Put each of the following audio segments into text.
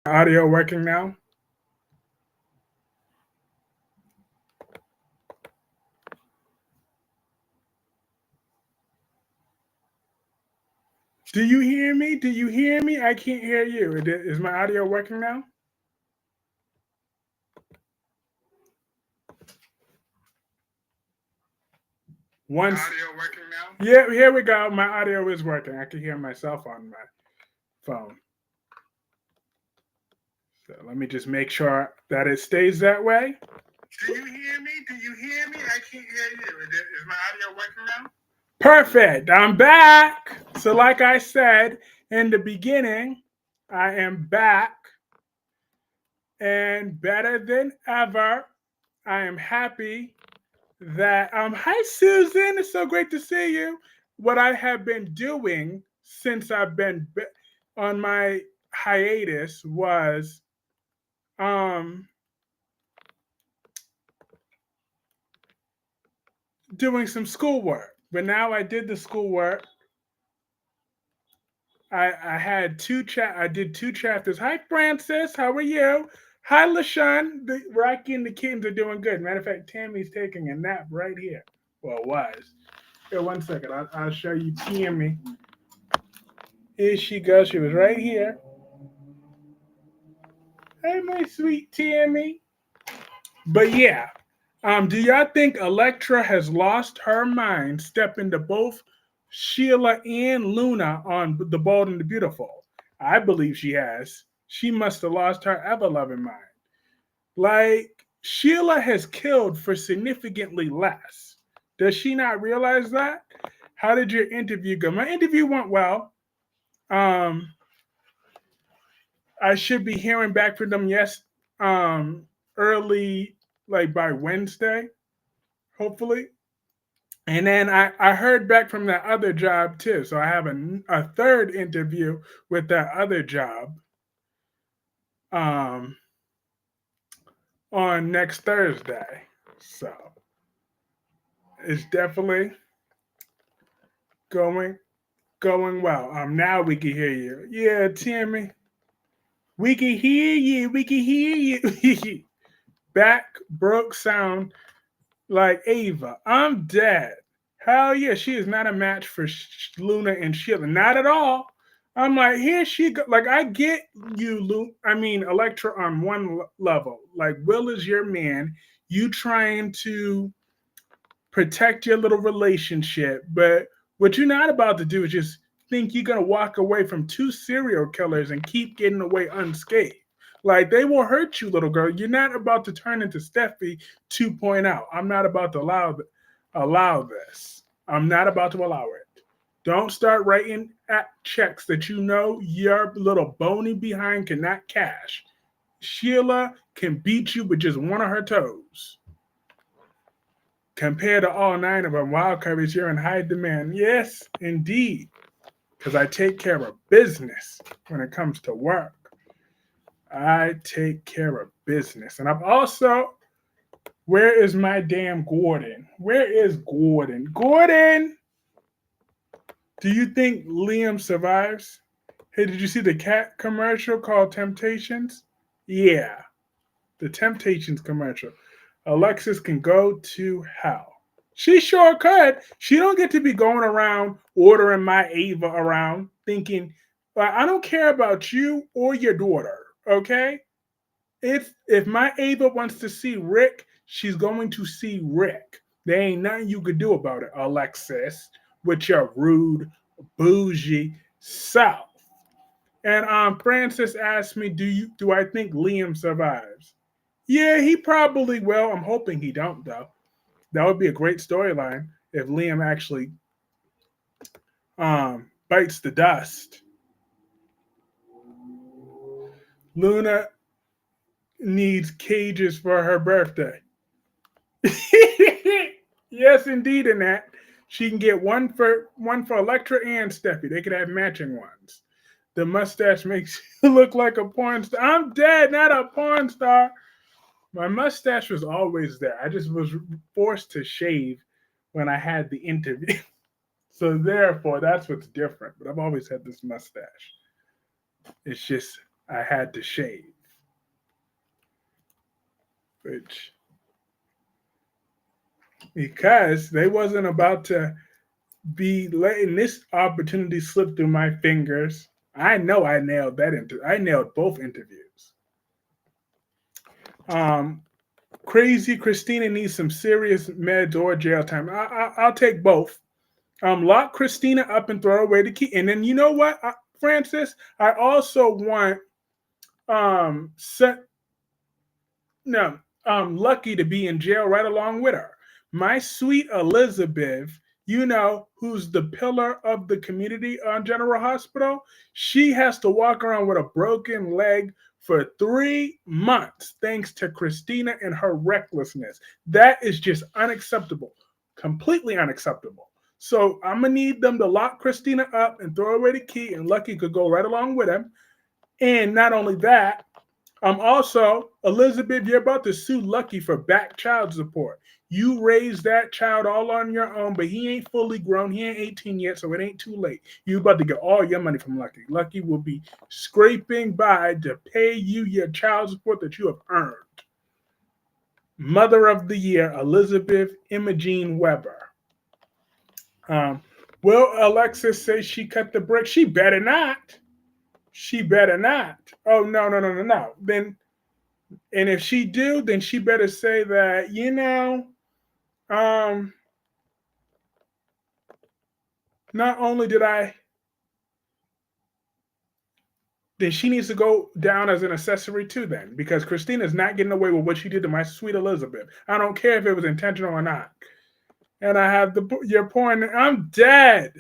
Audio working now? Do you hear me? Do you hear me? I can't hear you. Is my audio working now? Once audio working now? Yeah, here we go. My audio is working. I can hear myself on my phone. So let me just make sure that it stays that way. Do you hear me? Do you hear me? I can't hear you. Is my audio working now? Perfect. I'm back. So, like I said in the beginning, I am back and better than ever. I am happy that hi Susan, it's so great to see you. What I have been doing since I've been on my hiatus was um doing some schoolwork. But now I did the schoolwork. I had I did two chapters. Hi Francis, how are you? Hi LaShawn. Rocky and the kittens are doing good. Matter of fact, Tammy's taking a nap right here. Well, was. Here, one second. I'll show you Tammy. Here she goes. She was right here. Hey, my sweet Tammy. But yeah, do y'all think Electra has lost her mind stepping to both Sheila and Luna on The Bold and the Beautiful? I believe she has. She must have lost her ever loving mind. Like, Sheila has killed for significantly less. Does she not realize that? How did your interview go? My interview went well. Um, I should be hearing back from them early, like by Wednesday, hopefully. And then I heard back from that other job too. So I have a third interview with that other job um, on next Thursday. So it's definitely going going well. Now we can hear you. Yeah, Timmy. We can hear you. We can hear you. Back broke sound like Ava. I'm dead. Hell yeah, she is not a match for Luna and Sheila. Not at all. I'm like, here she go. Like, I get you, Electra on one level. Like, Will is your man. You trying to protect your little relationship. But what you're not about to do is just think you're going to walk away from two serial killers and keep getting away unscathed. Like, they will hurt you, little girl. You're not about to turn into Steffi 2.0. I'm not about to allow this. I'm not about to allow it. Don't start writing checks that you know your little bony behind cannot cash. Sheila can beat you with just one of her toes compared to all nine of them. Wild Curries, you're in high demand. Yes, indeed, because I take care of business when it comes to work. I take care of business. And I'm also, where is my damn Gordon? Where is Gordon? Gordon, do you think Liam survives? Hey, did you see the cat commercial called Temptations? Yeah, the Temptations commercial. Alexis can go to hell. She sure could. She don't get to be going around ordering my Ava around thinking, I don't care about you or your daughter, okay? If my Ava wants to see Rick, she's going to see Rick. There ain't nothing you could do about it, Alexis, with your rude, bougie self. And Francis asked me, do I think Liam survives? Yeah, he probably will. I'm hoping he don't though. That would be a great storyline if Liam actually bites the dust. Luna needs cages for her birthday. Yes, indeed, in that she can get one for Electra and Steffi. They could have matching ones. The mustache makes you look like a porn star. I'm dead, not a porn star. My mustache was always there. I just was forced to shave when I had the interview. So therefore, that's what's different. But I've always had this mustache. It's just I had to shave, which because they wasn't about to be letting this opportunity slip through my fingers. I know I nailed that I nailed both interviews. Um, Crazy Christina needs some serious meds or jail time. I'll take both. Lock Christina up and throw away the key. And then you know what, Francis? I also want set no Lucky to be in jail right along with her. My sweet Elizabeth, who's the pillar of the community on General Hospital, she has to walk around with a broken leg for 3 months thanks to Christina and her recklessness. That is just unacceptable. Completely unacceptable. So I'm gonna need them to lock Christina up and throw away the key, and Lucky could go right along with him. And not only that, also, Elizabeth, you're about to sue Lucky for back child support. You raised that child all on your own, but he ain't fully grown. He ain't 18 yet, so it ain't too late. You about to get all your money from Lucky. Lucky will be scraping by to pay you your child support that you have earned. Mother of the Year, Elizabeth Imogene Weber. Um, will Alexis say she cut the break? She better not. She better not. Oh, no, no, no, no, no. Then And if she do, then she better say that, um, not only did I, then she needs to go down as an accessory too then, because Christina's not getting away with what she did to my sweet Elizabeth. I don't care if it was intentional or not. And I have your point. I'm dead.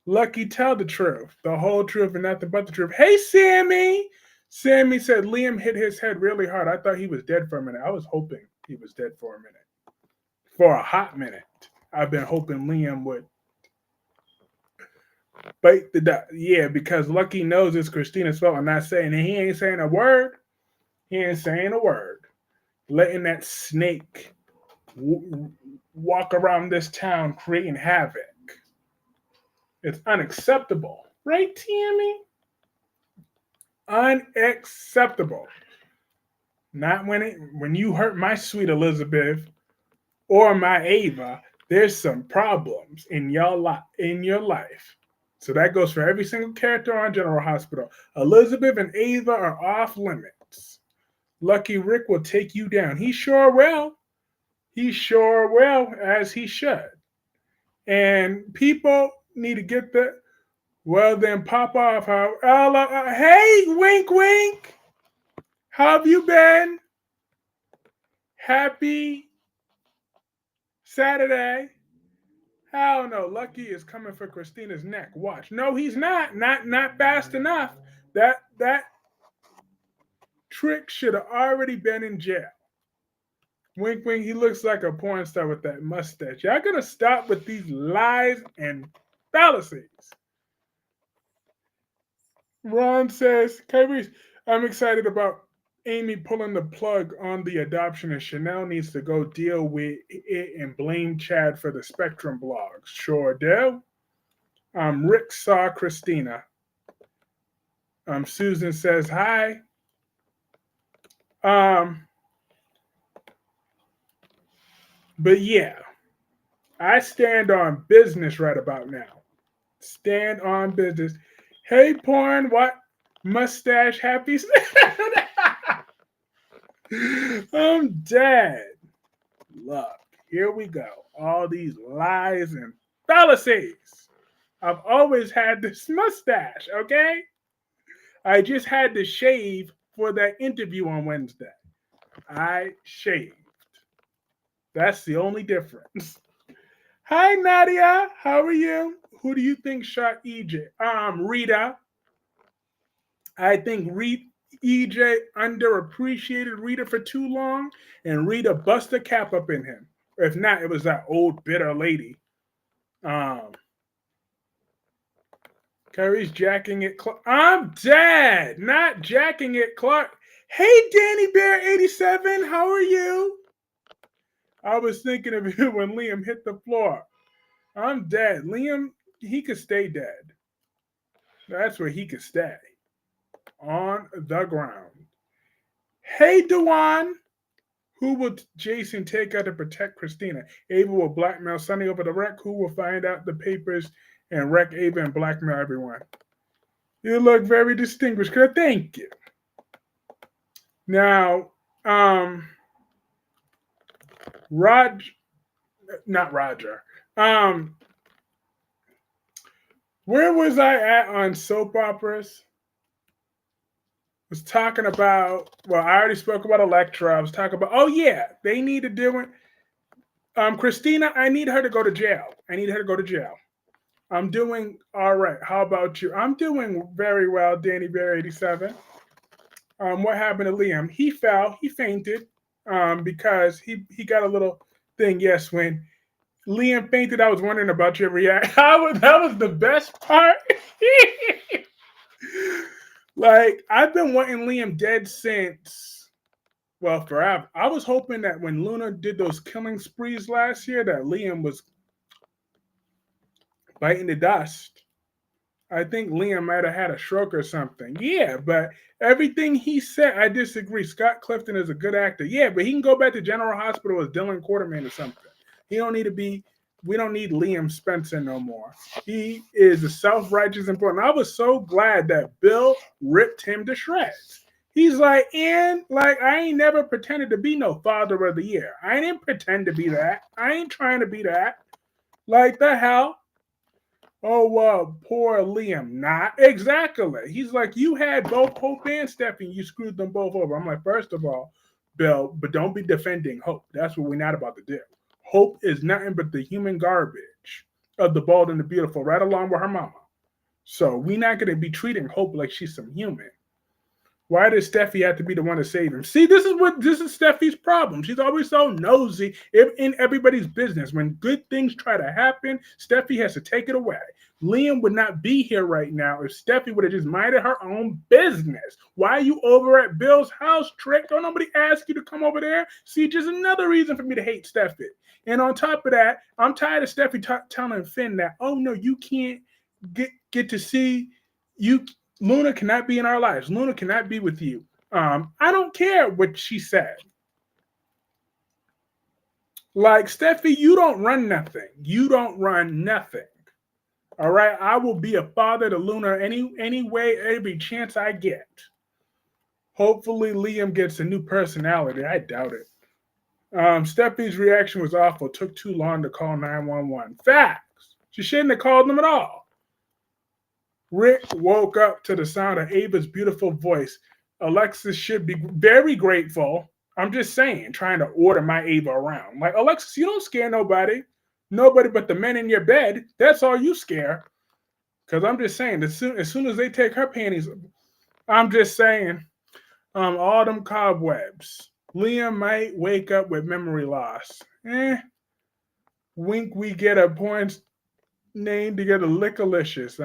Lucky, tell the truth, the whole truth, and nothing but the truth. Hey, Sammy. Sammy said Liam hit his head really hard. I thought he was dead for a minute. I was hoping he was dead for a minute. For a hot minute. I've been hoping Liam would bite the dust. Yeah, because Lucky knows it's Christina's fault. I'm not saying, and he ain't saying a word. He ain't saying a word. Letting that snake walk around this town creating havoc. It's unacceptable. Right, Tammy? Unacceptable. Not when you hurt my sweet Elizabeth or my Ava, there's some problems in your life. So that goes for every single character on General Hospital. Elizabeth and Ava are off limits. Lucky Rick will take you down. He sure will. He sure will, as he should. And people need to get the well, then pop off. Hey, wink, wink. How have you been? Happy Saturday. Hell no, Lucky is coming for Christina's neck. Watch. No, he's not. Not fast enough. That trick should have already been in jail. Wink, wink. He looks like a porn star with that mustache. Y'all gonna stop with these lies and fallacies. Ron says, Kyrie, I'm excited about Amy pulling the plug on the adoption, and Chanel needs to go deal with it and blame Chad for the Spectrum blogs. Sure do. Rick saw Christina. Susan says hi. But yeah, I stand on business right about now. Stand on business. Hey, porn, what? Mustache happy? I'm dead. Look, here we go. All these lies and fallacies. I've always had this mustache, okay? I just had to shave for that interview on Wednesday. I shaved. That's the only difference. Hi, Nadia. How are you? Who do you think shot EJ? Rita. I think EJ underappreciated Rita for too long, and Rita bust a cap up in him. If not, it was that old bitter lady. Kyrie's jacking it. I'm dead. Not jacking it, Clark. Hey, Danny Bear 87. How are you? I was thinking of you when Liam hit the floor. I'm dead. Liam, he could stay dead. That's where he could stay. on the ground. Hey, Dewan, who will Jason take out to protect Christina? Ava will blackmail Sonny over the wreck. Who will find out the papers and wreck Ava and blackmail everyone? You look very distinguished. Thank you. Now, Rod, not Roger. Um, where was I at on soap operas? Was talking about. Well, I already spoke about Electra. I was talking about. Oh yeah, they need to do it. Christina, I need her to go to jail. I need her to go to jail. I'm doing all right. How about you? I'm doing very well, Danny Bear 87. What happened to Liam? He fell. He fainted because he got a little thing. Yes, when Liam fainted, I was wondering about your reaction. That was the best part. Like, I've been wanting Liam dead since, well, forever. I was hoping that when Luna did those killing sprees last year, that Liam was biting the dust. I think Liam might have had a stroke or something. Yeah, but everything he said, I disagree. Scott Clifton is a good actor. Yeah, but he can go back to General Hospital as Dylan Quarterman or something. He don't need to be. We don't need Liam Spencer no more. He is a self-righteous important. I was so glad that Bill ripped him to shreds. He's like, and like I ain't never pretended to be no father of the year. I didn't pretend to be that. I ain't trying to be that. Like the hell. Oh, well, poor Liam. Not exactly. He's like, you had both Hope and Stephanie. You screwed them both over. I'm like, first of all, Bill, but don't be defending Hope. That's what we're not about to do. Hope is nothing but the human garbage of the bold and the beautiful, right along with her mama. So we're not going to be treating Hope like she's some human. Why does Steffi have to be the one to save him? See, this is Steffi's problem. She's always so nosy in everybody's business. When good things try to happen, Steffi has to take it away. Liam would not be here right now if Steffi would have just minded her own business. Why are you over at Bill's house, Trick? Don't nobody ask you to come over there. See, just another reason for me to hate Steffi. And on top of that, I'm tired of Steffi telling Finn that, oh no, you can't get to see you. Luna cannot be in our lives. Luna cannot be with you. I don't care what she said. Like, Steffi, you don't run nothing. You don't run nothing. All right? I will be a father to Luna any way, every chance I get. Hopefully, Liam gets a new personality. I doubt it. Steffi's reaction was awful. It took too long to call 911. Facts. She shouldn't have called them at all. Rick woke up to the sound of Ava's beautiful voice. Alexis should be very grateful. I'm just saying, trying to order my Ava around. Like, Alexis, you don't scare nobody. Nobody but the men in your bed. That's all you scare. Because I'm just saying, as soon as they take her panties, I'm just saying, all them cobwebs. Liam might wake up with memory loss. Wink, we get a point name together, Lickalicious.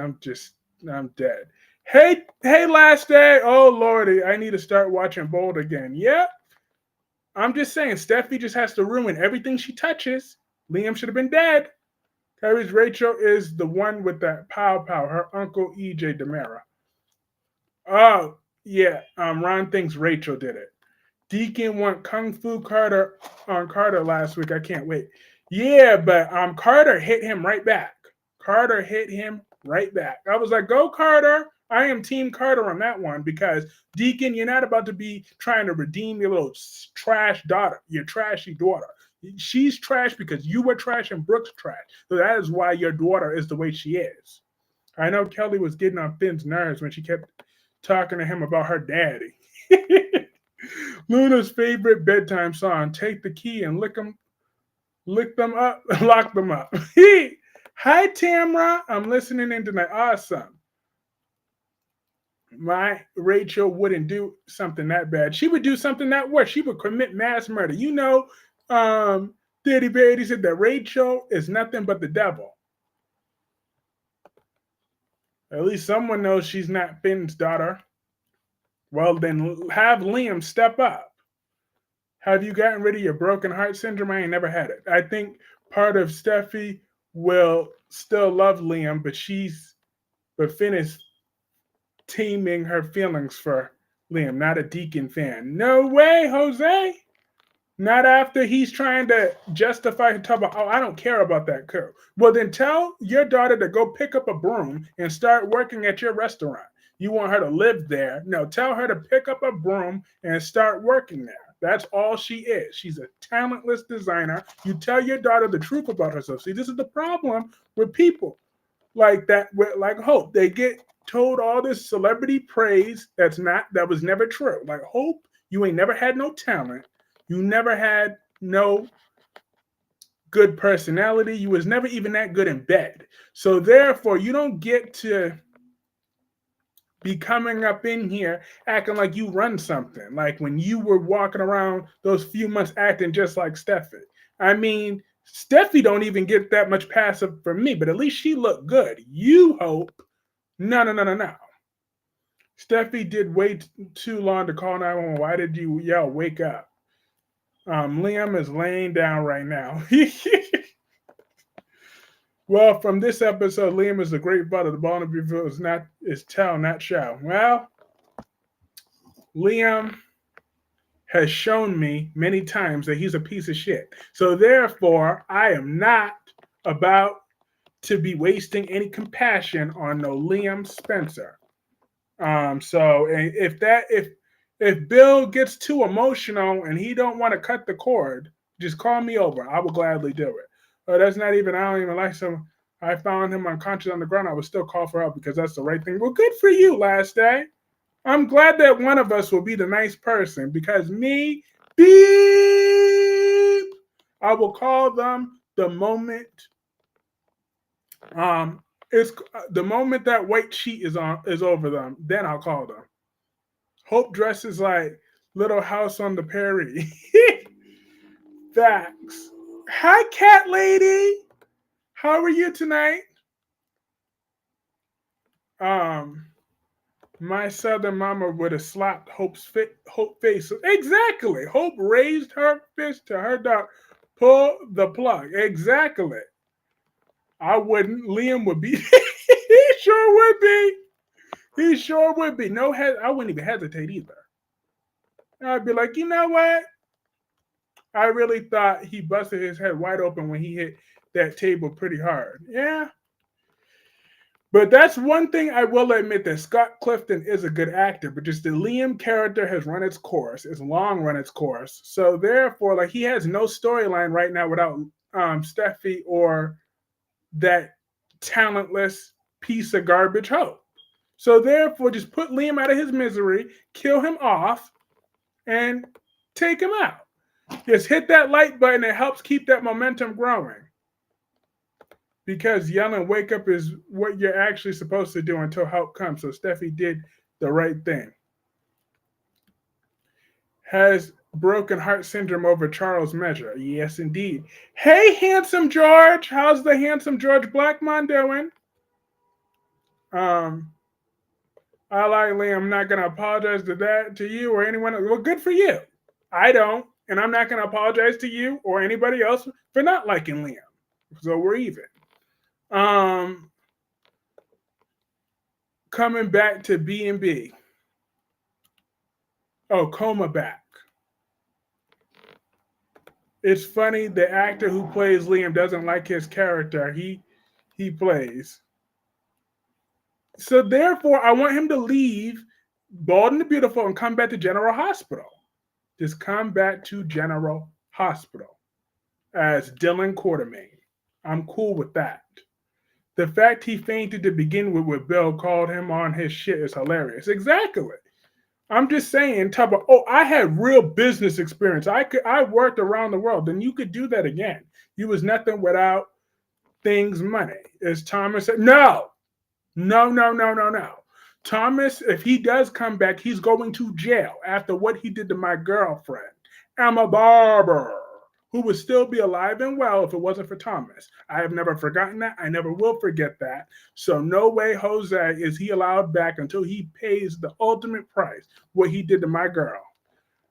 I'm dead. Hey, last day. Oh, Lordy, I need to start watching Bold again. Yep. I'm just saying, Steffi just has to ruin everything she touches. Liam should have been dead. Carrie's Rachel is the one with that pow. Her uncle EJ Demera. Oh, yeah. Ron thinks Rachel did it. Deacon went Kung Fu Carter on Carter last week. I can't wait. Yeah, but Carter hit him right back. Carter hit him right back. I was like, go Carter. I am Team Carter on that one because Deacon, you're not about to be trying to redeem your little trash daughter, your trashy daughter. She's trash because you were trash and Brooke's trash. So that is why your daughter is the way she is. I know Kelly was getting on Finn's nerves when she kept talking to him about her daddy. Luna's favorite bedtime song, Take the Key and lick them up, lock them up. Hi, Tamra. I'm listening in tonight. Awesome. My Rachel wouldn't do something that bad. She would do something that worse. She would commit mass murder. You know, Daddy Beardy said that Rachel is nothing but the devil. At least someone knows she's not Finn's daughter. Well, then have Liam step up. Have you gotten rid of your broken heart syndrome? I ain't never had it. I think part of Steffi will still love Liam, but Finn is taming her feelings for Liam, not a Deacon fan. No way, Jose. Not after he's trying to justify and talk about, oh, I don't care about that girl. Well, then tell your daughter to go pick up a broom and start working at your restaurant. You want her to live there? No, tell her to pick up a broom and start working there. That's all she is. She's a talentless designer. You tell your daughter the truth about herself. See, this is the problem with people like that, like Hope. They get told all this celebrity praise that was never true. Like Hope, you ain't never had no talent. You never had no good personality. You was never even that good in bed. So therefore, you don't get to be coming up in here acting like you run something. Like when you were walking around those few months acting just like Steffi. I mean, Steffi don't even get that much passive from me, but at least she looked good. You Hope, no. Steffi did way too long to call 911. Why did you yell, wake up? Liam is laying down right now. Well, from this episode, Liam is a great father. The ball review is tell, not show. Well, Liam has shown me many times that he's a piece of shit. So therefore, I am not about to be wasting any compassion on no Liam Spencer. So if Bill gets too emotional and he don't want to cut the cord, just call me over. I will gladly do it. That's not even, I don't even like some. I found him unconscious on the ground. I would still call for help because that's the right thing. Well, good for you, Last Day. I'm glad that one of us will be the nice person because me, beep, I will call them the moment. It's the moment that white sheet is over them. Then I'll call them. Hope dresses like Little House on the Prairie. Facts. Hi, cat lady. How are you tonight? My southern mama would have slapped Hope face. Exactly. Hope raised her fist to her dog. Pull the plug. Exactly. I wouldn't. Liam would be. He sure would be. He sure would be. I wouldn't even hesitate either. I'd be like, you know what? I really thought he busted his head wide open when he hit that table pretty hard. Yeah. But that's one thing I will admit that Scott Clifton is a good actor, but just the Liam character has run its course. It's long run its course. So therefore, like he has no storyline right now without Steffi or that talentless piece of garbage Hope. So therefore, just put Liam out of his misery, kill him off, and take him out. Just hit that like button. It helps keep that momentum growing. Because yelling wake up is what you're actually supposed to do until help comes. So Steffi did the right thing. Has broken heart syndrome over Charles Measure. Yes, indeed. Hey, handsome George. How's the handsome George Blackmon doing? I like Liam. I'm not going to apologize to you or anyone else. Well, good for you. I don't. And I'm not going to apologize to you or anybody else for not liking Liam. So we're even. Coming back to B&B. Oh, Coma back. It's funny, the actor who plays Liam doesn't like his character he plays. So therefore, I want him to leave Bald and the Beautiful and come back to General Hospital. Just come back to General Hospital as Dylan Quartermain. I'm cool with that. The fact he fainted to begin with Bill called him on his shit is hilarious. Exactly. I'm just saying, I had real business experience. I worked around the world. Then you could do that again. You was nothing without things money. As Thomas said, no. Thomas, if he does come back, he's going to jail after what he did to my girlfriend, Emma Barber, who would still be alive and well if it wasn't for Thomas. I have never forgotten that. I never will forget that. So no way, Jose, is he allowed back until he pays the ultimate price, what he did to my girl.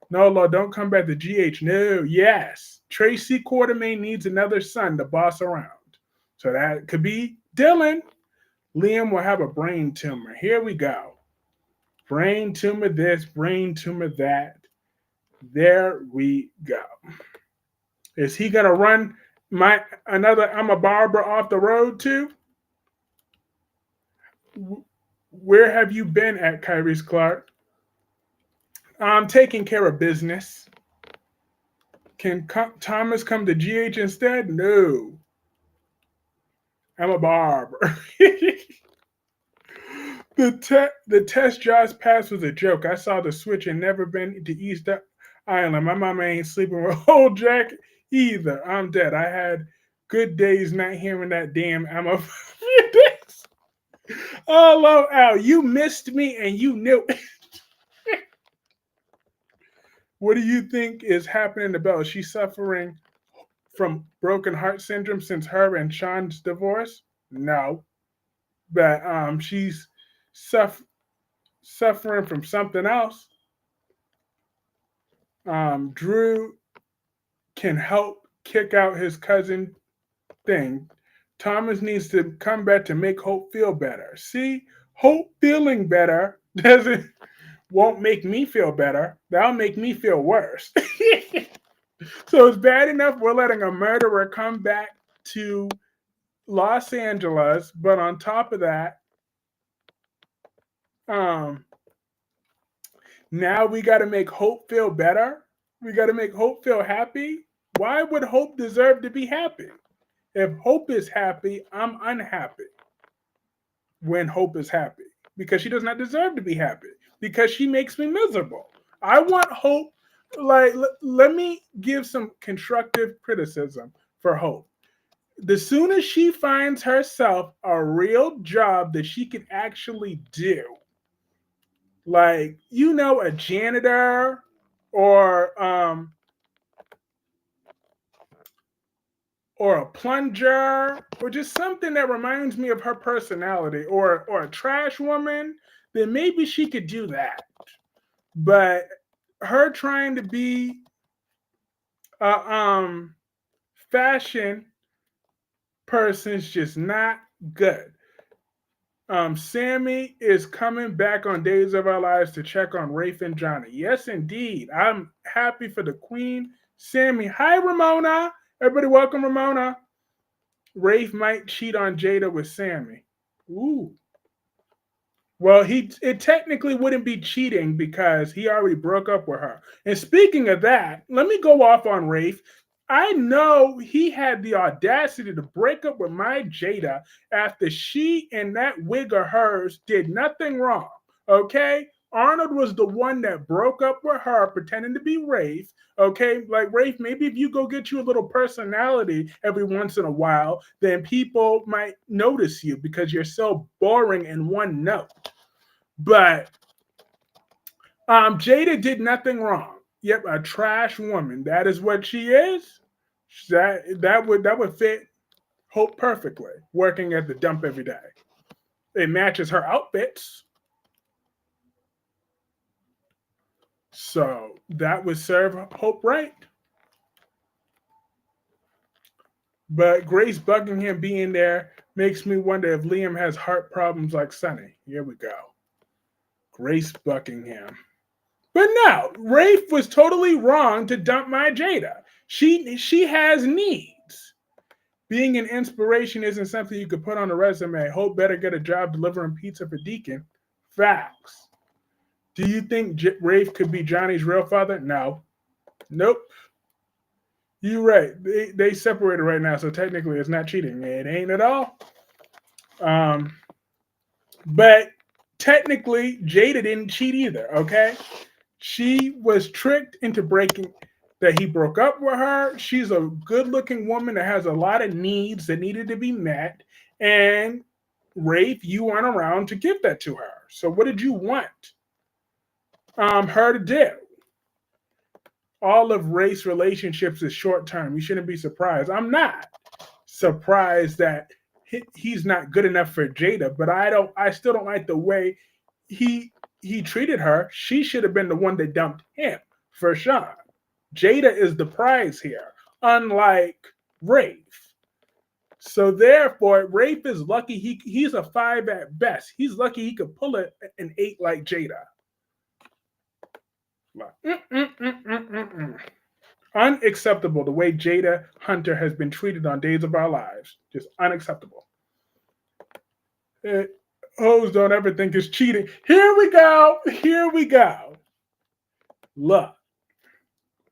No, Lord, don't come back to GH. No, yes. Tracy Quartermain needs another son to boss around. So that could be Dylan. Liam will have a brain tumor. Here we go. Brain tumor this, brain tumor that. There we go. Is he gonna run my another I'm a barber off the road too? Where have you been at, Kyrese Clark? I'm taking care of business. Can Thomas come to GH instead? No. I'm a barber. The test Josh passed was a joke. I saw the switch and never been to East Island. My mama ain't sleeping with a whole jacket either. I'm dead. I had good days not hearing that damn I'm a Oh, Al, you missed me and you knew it. What do you think is happening to Bella? She's suffering from broken heart syndrome since her and Sean's divorce? No. But she's suff- suffering from something else. Drew can help kick out his cousin thing. Thomas needs to come back to make Hope feel better. See, Hope feeling better doesn't won't make me feel better. That'll make me feel worse. So it's bad enough we're letting a murderer come back to Los Angeles, but on top of that, um, now we got to make Hope feel better. We got to make Hope feel happy. Why would Hope deserve to be happy? If Hope is happy, I'm unhappy when Hope is happy because she does not deserve to be happy because she makes me miserable. I want Hope, like, let me give some constructive criticism for Hope. The sooner she finds herself a real job that she can actually do, like, a janitor or or a plunger or just something that reminds me of her personality or a trash woman, then maybe she could do that. But her trying to be a fashion person is just not good. Sammy is coming back on Days of Our Lives to check on Rafe and Johnny. Yes, indeed. I'm happy for the Queen. Sammy. Hi, Ramona. Everybody, welcome, Ramona. Rafe might cheat on Jada with Sammy. Ooh. Well, it technically wouldn't be cheating because he already broke up with her. And speaking of that, let me go off on Rafe. I know he had the audacity to break up with my Jada after she and that wig of hers did nothing wrong. Okay? Arnold was the one that broke up with her pretending to be Rafe. Okay? Like, Rafe, maybe if you go get you a little personality every once in a while, then people might notice you because you're so boring in one note. But Jada did nothing wrong. Yep, a trash woman. That is what she is. That would fit Hope perfectly. Working at the dump every day. It matches her outfits. So that would serve Hope right. But Grace Buckingham being there makes me wonder if Liam has heart problems like Sonny. Here we go. Grace Buckingham. But no, Rafe was totally wrong to dump my Jada. She has needs. Being an inspiration isn't something you could put on a resume. Hope better get a job delivering pizza for Deacon. Facts. Do you think Rafe could be Johnny's real father? No. Nope. You're right. They separated right now, so technically it's not cheating. It ain't at all. But technically, Jada didn't cheat either, okay? She was tricked into breaking that he broke up with her. She's a good-looking woman that has a lot of needs that needed to be met. And Rafe, you weren't around to give that to her. So what did you want her to do? All of Rafe's relationships is short term. You shouldn't be surprised. I'm not surprised that he's not good enough for Jada, but I still don't like the way he treated her. She should have been the one that dumped him for Sean. Jada is the prize here, unlike Rafe. So therefore, Rafe is lucky he's a 5 at best. He's lucky he could pull an 8 like Jada. Unacceptable the way Jada Hunter has been treated on Days of Our Lives. Just unacceptable. Hoes don't ever think it's cheating. Here we go. Here we go. Look,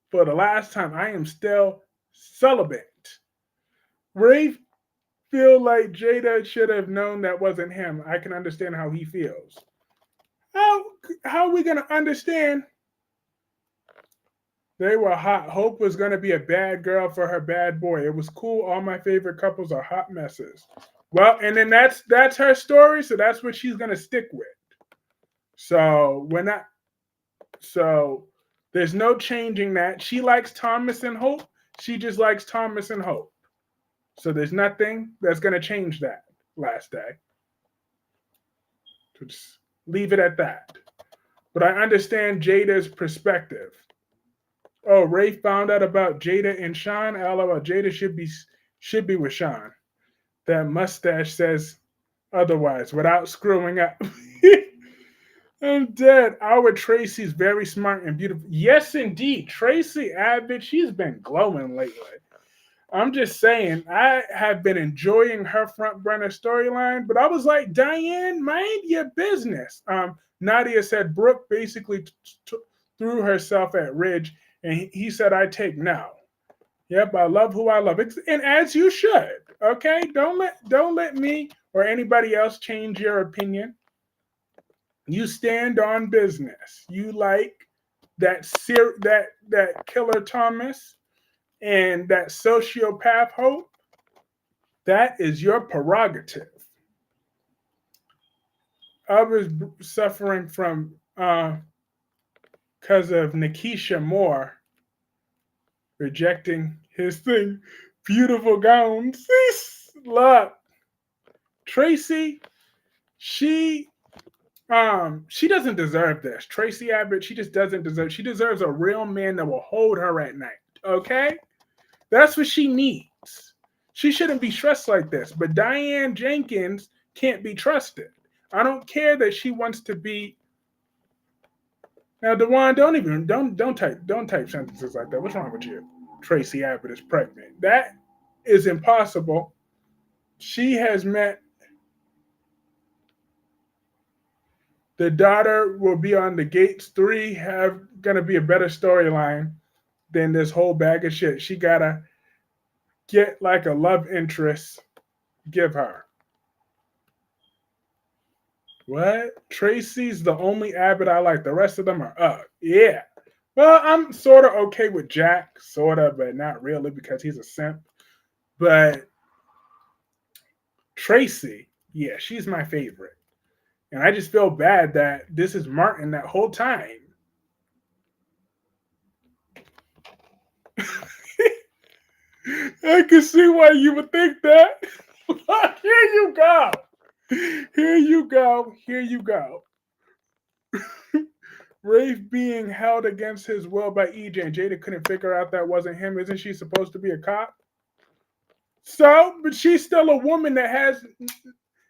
for the last time, I am still celibate. Rafe feel like Jada should have known that wasn't him. I can understand how he feels. How how are we gonna understand? They were hot. Hope was gonna be a bad girl for her bad boy. It was cool. All my favorite couples are hot messes. Well, and then that's her story, so that's what she's gonna stick with. So we're not. So there's no changing that. She likes Thomas and Hope. She just likes Thomas and Hope. So there's nothing that's gonna change that. Last day. So just leave it at that. But I understand Jada's perspective. Oh, Ray found out about Jada and Sean. LOL. Jada should be with Sean. That mustache says otherwise without screwing up. I'm dead. Our Tracy's very smart and beautiful. Yes, indeed. Tracy Abbott, she's been glowing lately. I'm just saying, I have been enjoying her front burner storyline, but I was like, Diane, mind your business. Nadia said Brooke basically threw herself at Ridge, and he said, I take no. Yep, I love who I love. And as you should. Okay? Don't let me or anybody else change your opinion. You stand on business. You like that killer Thomas and that sociopath Hope. That is your prerogative. Others suffering from because of Nikisha Moore rejecting his thing. Beautiful gowns. Look, Tracy, she doesn't deserve this. Tracy Abbott, she just doesn't deserve. She deserves a real man that will hold her at night. Okay, that's what she needs. She shouldn't be stressed like this. But Diane Jenkins can't be trusted. I don't care that she wants to be. Now, Dewan, don't type sentences like that. What's wrong with you? Tracy Abbott is pregnant. That is impossible. She has met. The daughter will be on the Gates 3, have gonna be a better storyline than this whole bag of shit. She gotta get like a love interest, give her. What? Tracy's the only Abbott I like. The rest of them are up. Yeah. Well, I'm sort of okay with Jack, sort of, but not really because he's a simp. But Tracy, yeah, she's my favorite. And I just feel bad that this is Martin that whole time. I can see why you would think that. Here you go. Here you go. Here you go. Rafe being held against his will by EJ, and Jada couldn't figure out that wasn't him. Isn't she supposed to be a cop? So, but she's still a woman that has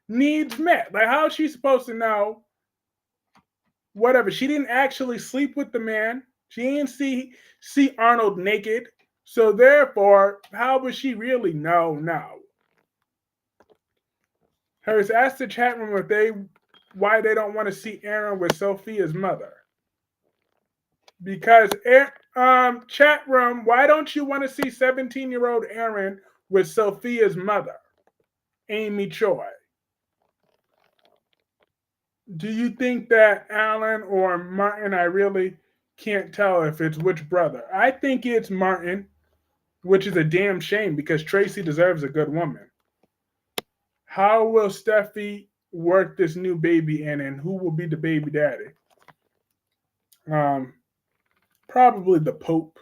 needs met. Like, how is she supposed to know? Whatever. She didn't actually sleep with the man. She didn't see Arnold naked. So therefore, how would she really know? No. Harris asked the chat room why they don't want to see Aaron with Sophia's mother. Because chat room, why don't you want to see 17-year-old Aaron with Sophia's mother, Amy Choi? Do you think that Alan or Martin? I really can't tell if it's which brother. I think it's Martin, which is a damn shame because Tracy deserves a good woman. How will Steffi work this new baby in, and who will be the baby daddy? Probably the Pope.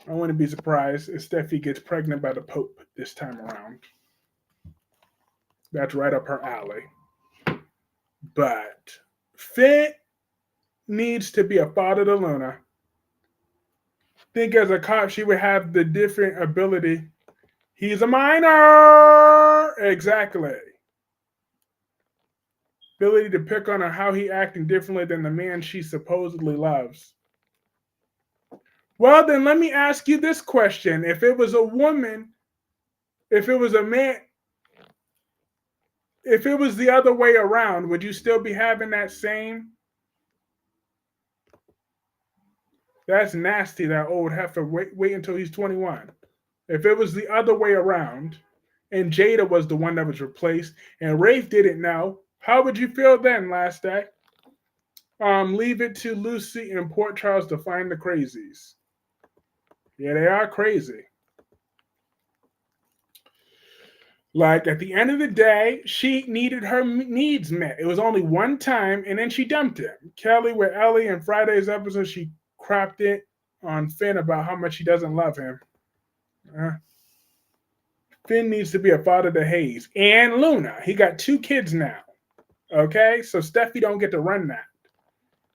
I wouldn't be surprised if Steffi gets pregnant by the Pope this time around. That's right up her alley. But Finn needs to be a father to Luna. Think as a cop, she would have the different ability. He's a minor! Exactly. Ability to pick on her how he acting differently than the man she supposedly loves. Well, then let me ask you this question. If it was a woman, if it was a man, if it was the other way around, would you still be having that same? That's nasty, that old heifer. Wait until he's 21. If it was the other way around and Jada was the one that was replaced and Rafe didn't know, how would you feel then, last day? Leave it to Lucy and Port Charles to find the crazies. Yeah, they are crazy. Like at the end of the day, she needed her needs met. It was only one time, and then she dumped him. Kelly with Ellie in Friday's episode, she crapped it on Finn about how much she doesn't love him. Uh, Finn needs to be a father to Hayes and Luna. He got 2 kids now. Okay, so Steffi don't get to run that.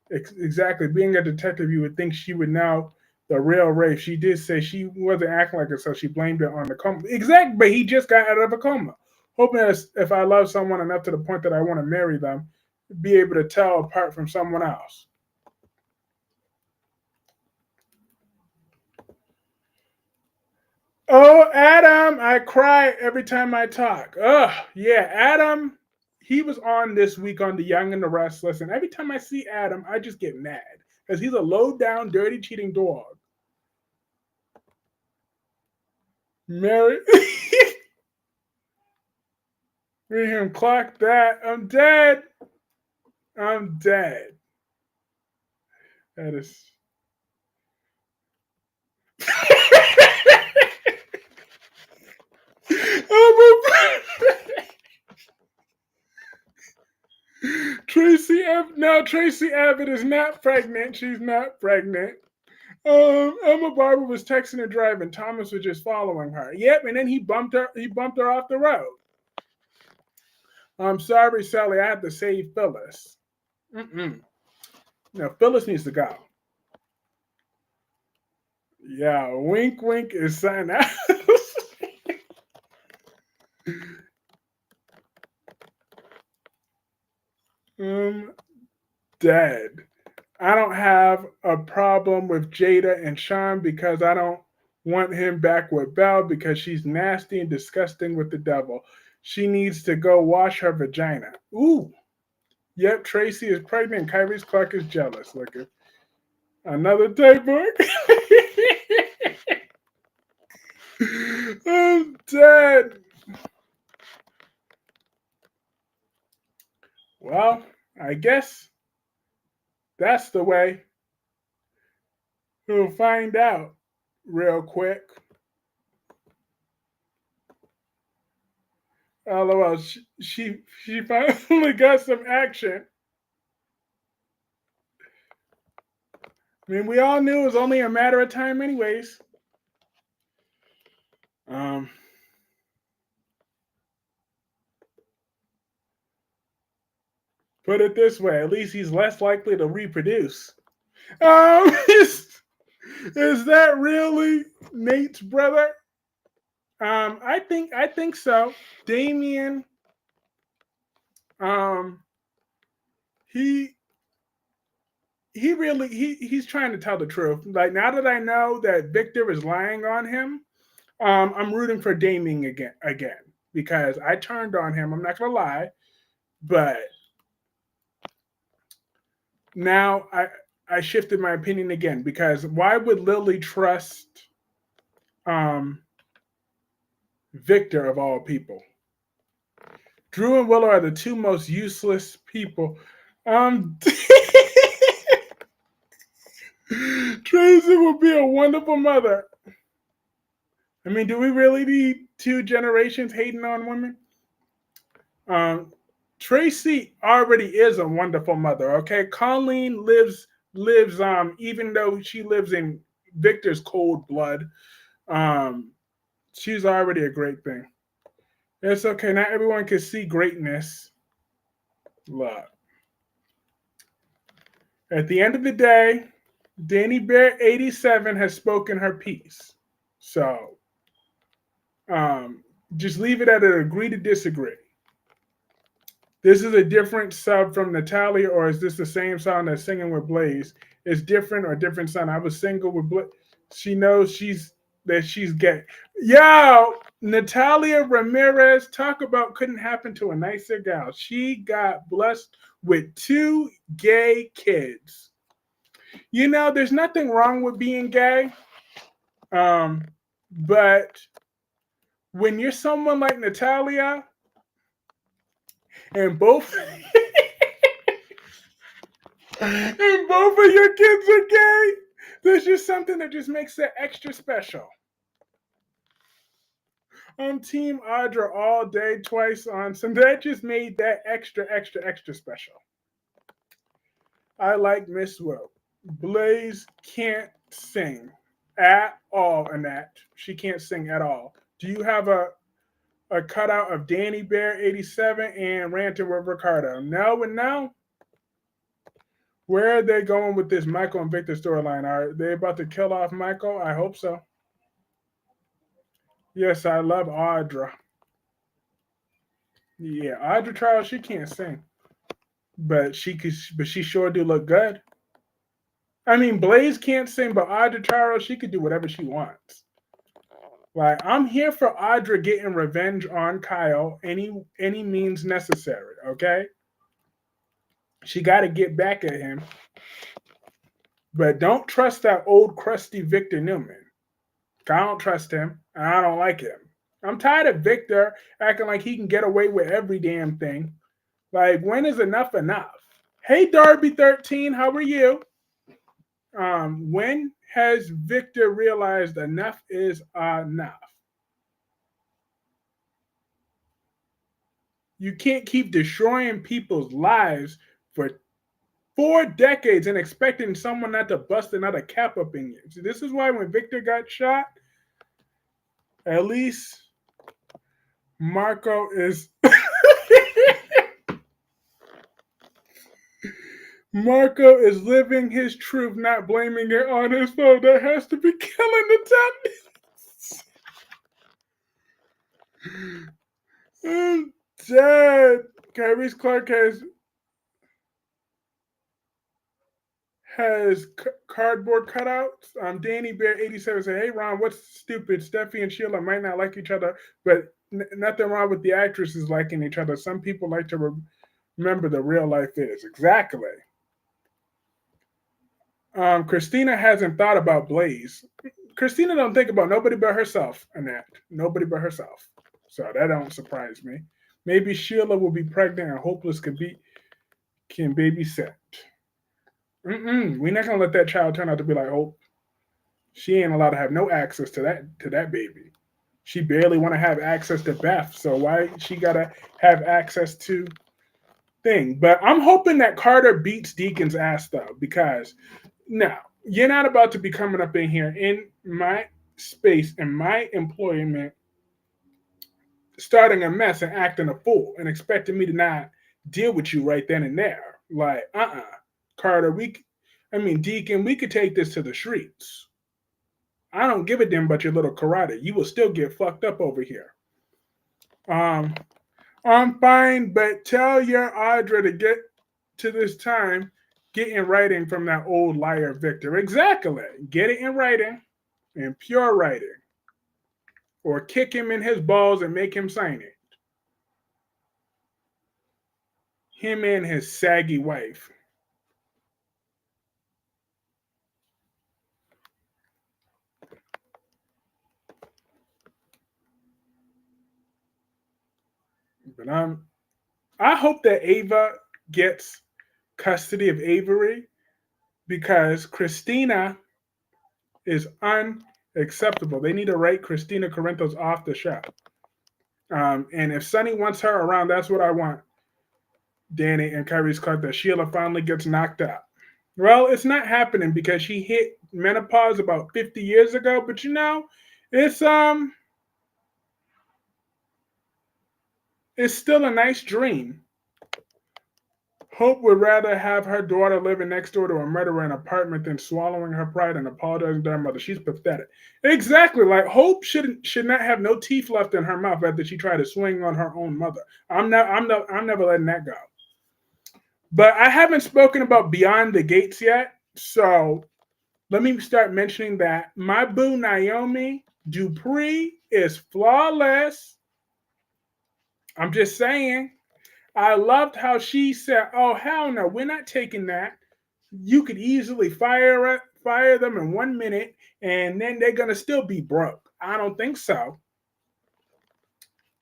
Exactly. Being a detective, you would think she would know the real Rafe. She did say she wasn't acting like it, so she blamed it on the coma. Exactly, but he just got out of a coma. Hoping that if I love someone enough to the point that I want to marry them, be able to tell apart from someone else. Oh, Adam, I cry every time I talk. Ugh, yeah, Adam, he was on this week on The Young and the Restless, and every time I see Adam, I just get mad because he's a low down, dirty, cheating dog. Mary, me him clock that. I'm dead. I'm dead. That is. No, Tracy Abbott is not pregnant. She's not pregnant. Emma Barber was texting and driving. Thomas was just following her. Yep, and then he bumped her. He bumped her off the road. I'm sorry, Sally. I had to save Phyllis. Mm-mm. No, Phyllis needs to go. Yeah, wink, wink is sign out. Dead. I don't have a problem with Jada and Sean because I don't want him back with Belle because she's nasty and disgusting with the devil. She needs to go wash her vagina. Ooh. Yep, Tracy is pregnant. Kyrie's Clark is jealous. Look at another book. I'm dead. Well, I guess that's the way. We'll find out real quick. LOL, she finally got some action. I mean, we all knew it was only a matter of time, anyways. Um, put it this way: at least he's less likely to reproduce. Is that really Nate's brother? I think so. Damien, um, he he's trying to tell the truth. Like now that I know that Victor is lying on him, I'm rooting for Damien again because I turned on him. I'm not gonna lie, but now I shifted my opinion again because why would Lily trust um, Victor of all people? Drew and Willow are the 2 most useless people. Tracy would be a wonderful mother. I mean, do we really need 2 generations hating on women? Um, Tracy already is a wonderful mother. Okay, Colleen lives even though she lives in Victor's cold blood. Um, she's already a great thing. It's okay. Not everyone can see greatness. Love. At the end of the day, Danny Bear 87 has spoken her piece. So just leave it at an agree to disagree. This is a different sub from Natalia, or is this the same song that's singing with Blaze? It's different or different song. I was single with Blaze. She knows she's gay. Yo, Natalia Ramirez, talk about couldn't happen to a nicer gal. She got blessed with two gay kids. You know, there's nothing wrong with being gay. Um, but when you're someone like Natalia and both and both of your kids are gay, there's just something that just makes it extra special. Team Audra all day, twice on some. That just made that extra, extra, extra special. I like Miss Will. Blaze can't sing at all, Annette. She can't sing at all. Do you have a cutout of Danny Bear 87 and Ranting with Ricardo? No and no. Where are they going with this Michael and Victor storyline? Are they about to kill off Michael? I hope so. Yes, I love Audra. Yeah, Audra Charles, she can't sing, but she sure do look good. I mean, Blaze can't sing, but Audra Charles, she could do whatever she wants. Like, I'm here for Audra getting revenge on Kyle any means necessary. Okay, she got to get back at him, but don't trust that old crusty Victor Newman. I don't trust him, and I don't like him. I'm tired of Victor acting like he can get away with every damn thing. Like, when is enough enough? Hey, Darby13, how are you? When has Victor realized enough is enough? You can't keep destroying people's lives for 4 decades and expecting someone not to bust another cap up in you. So this is why when Victor got shot, at least Marco is Marco is living his truth, not blaming it on his phone. That has to be killing the time. I'm dead. Tyrese Clark has cardboard cutouts. Danny Bear 87 said, "Hey Ron, what's stupid? Steffi and Sheila might not like each other, but nothing wrong with the actresses liking each other. Some people like to remember the real life is." Exactly. Christina hasn't thought about Blaze. Christina don't think about nobody but herself, Annette. Nobody but herself. So that don't surprise me. Maybe Sheila will be pregnant and Hopeless can babysit. We're not gonna let that child turn out to be like Hope. She ain't allowed to have no access to that baby. She barely want to have access to Beth, so why she gotta have access to thing? But I'm hoping that Carter beats Deacon's ass though, because no, you're not about to be coming up in here in my space in my employment, starting a mess and acting a fool and expecting me to not deal with you right then and there. Like, Carter, Deacon, we could take this to the streets. I don't give a damn about your little karate. You will still get fucked up over here. Um, I'm fine, but tell your Audra to get to this time, get in writing from that old liar Victor. Exactly. Get it in writing, in pure writing. Or kick him in his balls and make him sign it. Him and his saggy wife. But I hope that Ava gets custody of Avery because Christina is unacceptable. They need to write Christina Corinthos off the show. And if Sonny wants her around, that's what I want. Danny and Kyrie's cut that Sheila finally gets knocked out. Well, it's not happening because she hit menopause about 50 years ago, but it's still a nice dream. Hope would rather have her daughter living next door to a murderer in an apartment than swallowing her pride and apologizing to her mother. She's pathetic. Exactly. Like Hope should not have no teeth left in her mouth after she tried to swing on her own mother. I'm never letting that go. But I haven't spoken about Beyond the Gates yet. So Let me start mentioning that my boo Naomi Dupree is flawless. I'm just saying. I loved how she said, "Oh hell no, we're not taking that. You could easily fire them in 1 minute, and then they're gonna still be broke." I don't think so.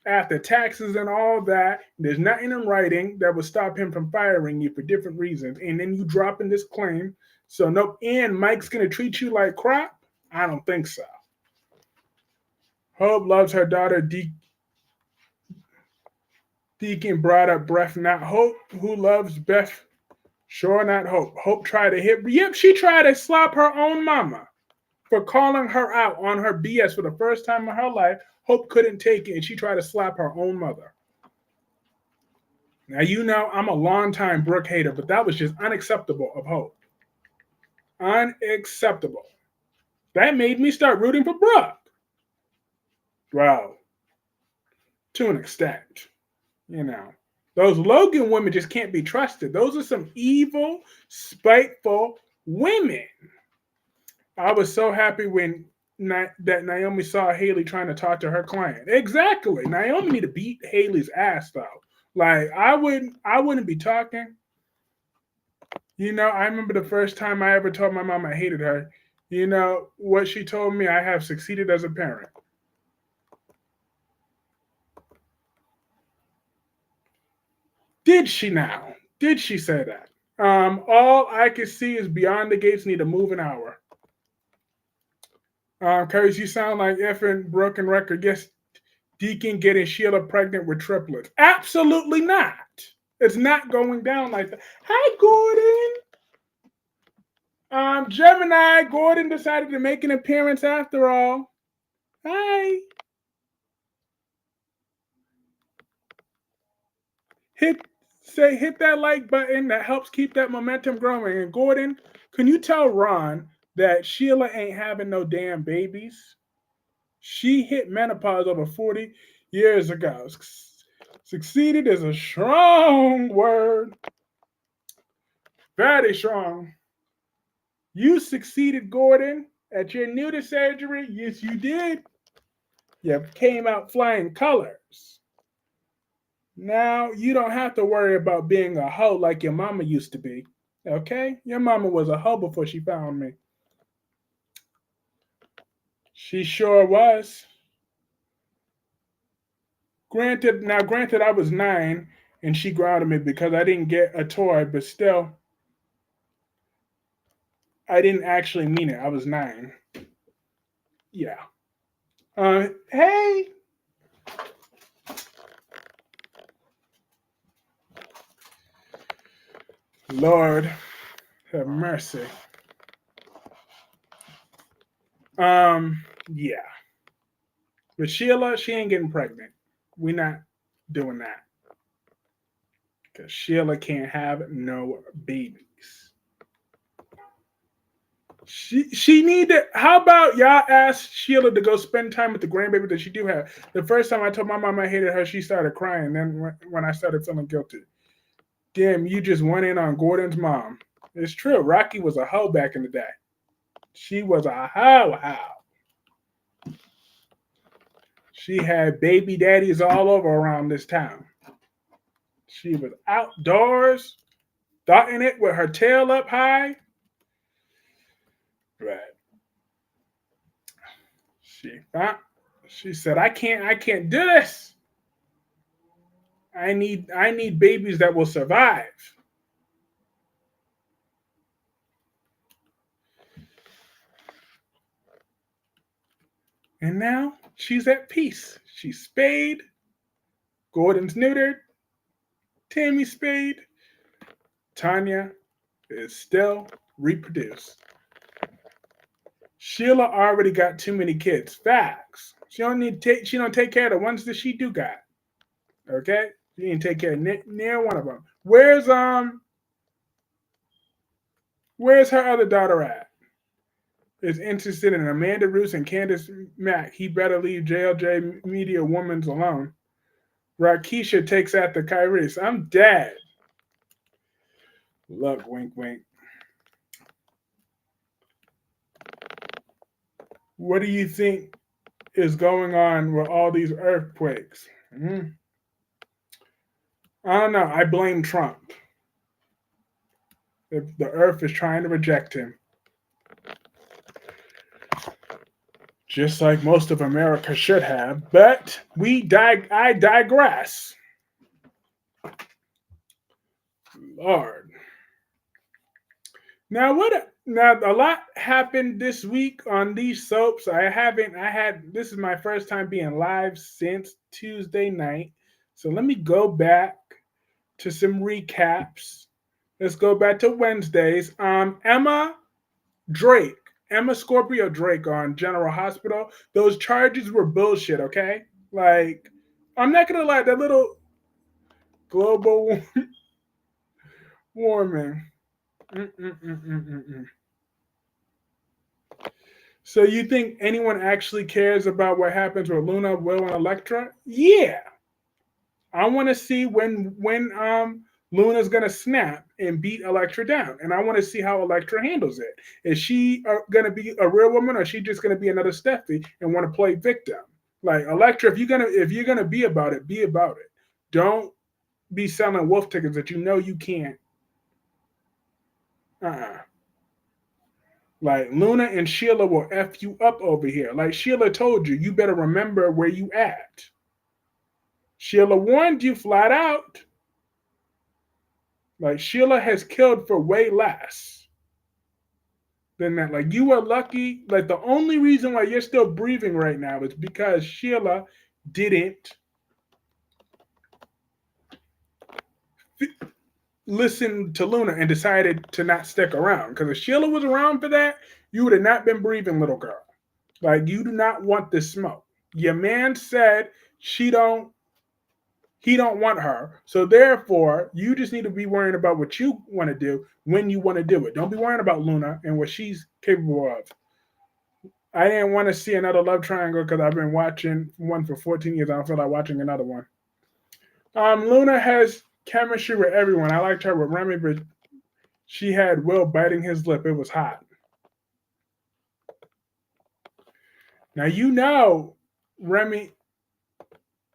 After taxes and all that, there's nothing in writing that would stop him from firing you for different reasons. And then you dropping this claim. So nope, and Mike's gonna treat you like crap? I don't think so. Hope loves her daughter Deacon brought up Breath, not Hope, who loves Beth. Sure, not Hope. Hope tried to hit. Yep, she tried to slap her own mama for calling her out on her BS for the first time in her life. Hope couldn't take it, and she tried to slap her own mother. Now, you know, I'm a longtime Brooke hater, but that was just unacceptable of Hope. Unacceptable. That made me start rooting for Brooke. Well, to an extent, you know. Those Logan women just can't be trusted. Those are some evil, spiteful women. I was so happy when that Naomi saw Haley trying to talk to her client. Exactly. Naomi need to beat Haley's ass though. Like I wouldn't be talking. You know, I remember the first time I ever told my mom I hated her. You know what she told me? I have succeeded as a parent. Did she now? Did she say that? All I can see is beyond the gates need to move an hour. Curtis, you sound like effing broken record. Yes, Deacon getting Sheila pregnant with triplets. Absolutely not. It's not going down like that. Hi, Gordon. Gemini, Gordon decided to make an appearance after all. Hi. Hit hit that like button that helps keep that momentum growing. And Gordon, can you tell Ron that Sheila ain't having no damn babies? She hit menopause over 40 years ago. Succeeded is a strong word. Very strong. You succeeded, Gordon, at your nudist surgery. Yes, you did. You came out flying colors. Now you don't have to worry about being a hoe like your mama used to be. Okay? Your mama was a hoe before she found me. She sure was. Granted, I was 9 and she grounded me because I didn't get a toy, but still, I didn't actually mean it. I was 9. Yeah. Hey, Lord have mercy. Yeah. But Sheila, she ain't getting pregnant. We not doing that. Because Sheila can't have no babies. She need to. How about y'all ask Sheila to go spend time with the grandbaby that she do have? The first time I told my mom I hated her, she started crying. Then when I started feeling guilty, damn, you just went in on Gordon's mom. It's true. Rocky was a hoe back in the day. She was a hoe. She had baby daddies all over around this town. She was outdoors, darting it with her tail up high. Right. She she said, I can't do this. I need babies that will survive. And now she's at peace. She's spayed. Gordon's neutered. Tammy's spayed. Tanya is still reproduced. Sheila already got too many kids. Facts. She don't take care of the ones that she do got. Okay? She didn't take care of near one of them. Where's her other daughter at? Is interested in Amanda Roos and Candace Mack. He better leave JLJ Media Women's alone. Rakisha takes after Kyrie. I'm dead. Look, wink, wink. What do you think is going on with all these earthquakes? I don't know. I blame Trump. If the earth is trying to reject him, just like most of America should have. But I digress. Lord. Now what? Now a lot happened this week on these soaps. I had. This is my first time being live since Tuesday night. So let me go back to some recaps. Let's go back to Wednesdays. Drake, Emma Scorpio Drake on General Hospital. Those charges were bullshit. Okay, like I'm not gonna lie, that little global warming. Mm-mm-mm-mm-mm. So you think anyone actually cares about what happens with Luna, Will, and Electra? Yeah, I want to see when Luna's gonna snap and beat Electra down, and I want to see how Electra handles it. Is she gonna be a real woman, or is she just gonna be another Steffi and want to play victim? Like Electra, if you're gonna be about it, be about it. Don't be selling wolf tickets that you know you can't. Uh-uh. Like Luna and Sheila will f you up over here. Like Sheila told you, you better remember where you at. Sheila warned you flat out. Like Sheila has killed for way less than that. Like you are lucky. Like the only reason why you're still breathing right now is because Sheila didn't listen to Luna and decided to not stick around. Because if Sheila was around for that, you would have not been breathing, little girl. Like you do not want this smoke. Your man said she don't he don't want her. So therefore, you just need to be worrying about what you want to do when you want to do it. Don't be worrying about Luna and what she's capable of. I didn't want to see another love triangle because I've been watching one for 14 years. I don't feel like watching another one. Luna has chemistry with everyone. I liked her with Remy, but she had Will biting his lip. It was hot. Now you know Remy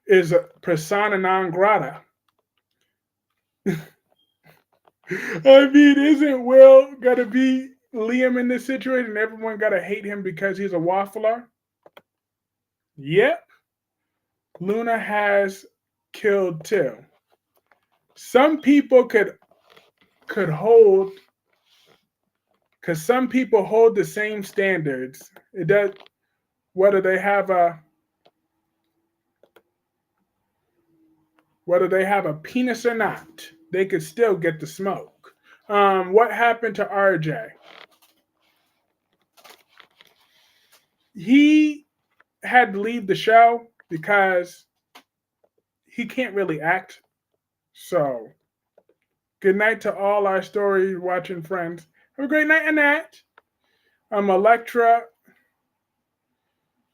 is a persona non grata. I mean, isn't Will gonna be Liam in this situation? Everyone gotta hate him because he's a waffler. Yep, Luna has killed too. Some people could hold because some people hold the same standards. It does whether they have a whether they have a penis or not. They could still get the smoke. What happened to RJ? He had to leave the show because he can't really act. So, good night to all our story watching friends. Have a great night, Annette. Electra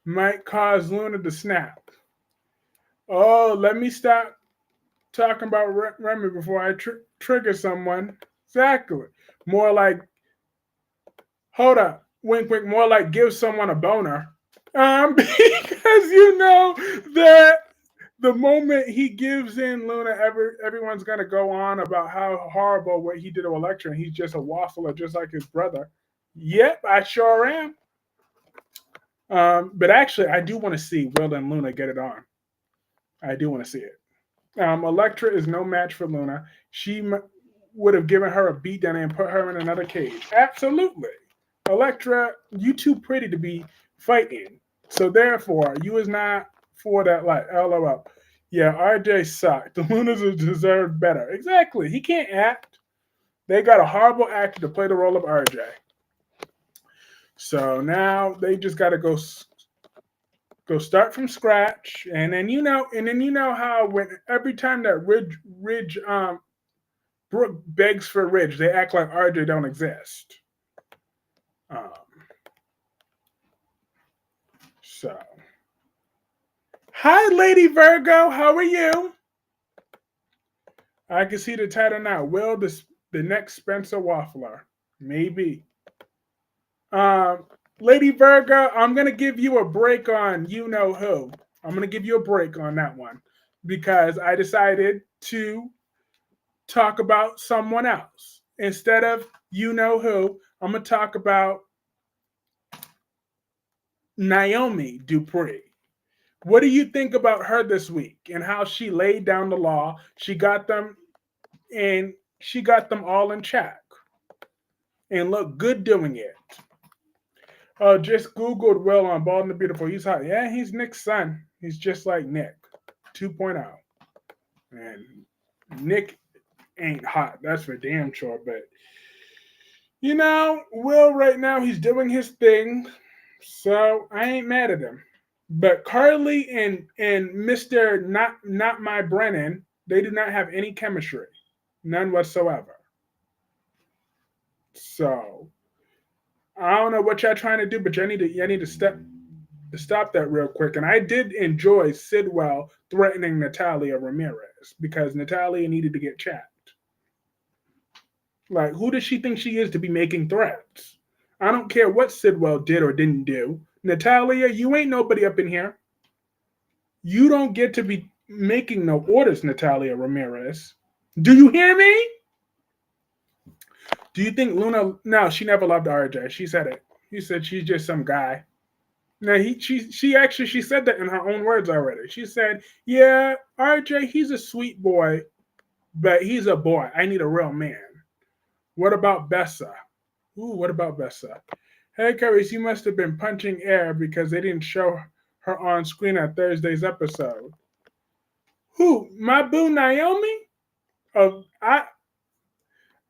might cause Luna to snap. Oh, let me stop talking about Remy before I trigger someone. Exactly. More like, hold up, wink, wink. More like give someone a boner. Because you know that the moment he gives in Luna, everyone's gonna go on about how horrible what he did to Electra, and he's just a waffler, just like his brother. Yep, I sure am. But actually, I do want to see Will and Luna get it on. I do want to see it. Electra is no match for Luna. She would have given her a beat down and put her in another cage. Absolutely. Electra, you too pretty to be fighting. So therefore, you is not for that like LOL. Yeah, RJ sucked. The Lunas deserved better. Exactly. He can't act. They got a horrible actor to play the role of RJ. So now they just got to go start from scratch, and then you know how when every time that Ridge Brooke begs for Ridge, they act like RJ don't exist. Um, so, hi, Lady Virgo, how are you? I can see the title now. Will the next Spencer Waffler? Maybe. Um, Lady Virgo, I'm gonna give you a break on you know who. I'm gonna give you a break on that one because I decided to talk about someone else instead of you know who. I'm gonna talk about Naomi Dupree. What do you think about her this week and how she laid down the law? She got them and she got them all in check and looked good doing it. Just Googled Will on Bald and the Beautiful. He's hot. Yeah, he's Nick's son. He's just like Nick 2.0. And Nick ain't hot. That's for damn sure. But, Will right now, he's doing his thing. So I ain't mad at him. But Carly and Mr. Not My Brennan, they do not have any chemistry. None whatsoever. So I don't know what y'all trying to do, but y'all need to stop that real quick. And I did enjoy Sidwell threatening Natalia Ramirez because Natalia needed to get checked. Like, who does she think she is to be making threats? I don't care what Sidwell did or didn't do. Natalia, you ain't nobody up in here. You don't get to be making no orders, Natalia Ramirez. Do you hear me? Do you think Luna? No, she never loved RJ. She said it. He said she's just some guy. No, she said that in her own words already. She said, "Yeah, RJ, he's a sweet boy, but he's a boy. I need a real man." What about Bessa? Ooh, what about Bessa? Hey, Curtis, you must have been punching air because they didn't show her on screen at Thursday's episode. Who? My boo Naomi? Oh,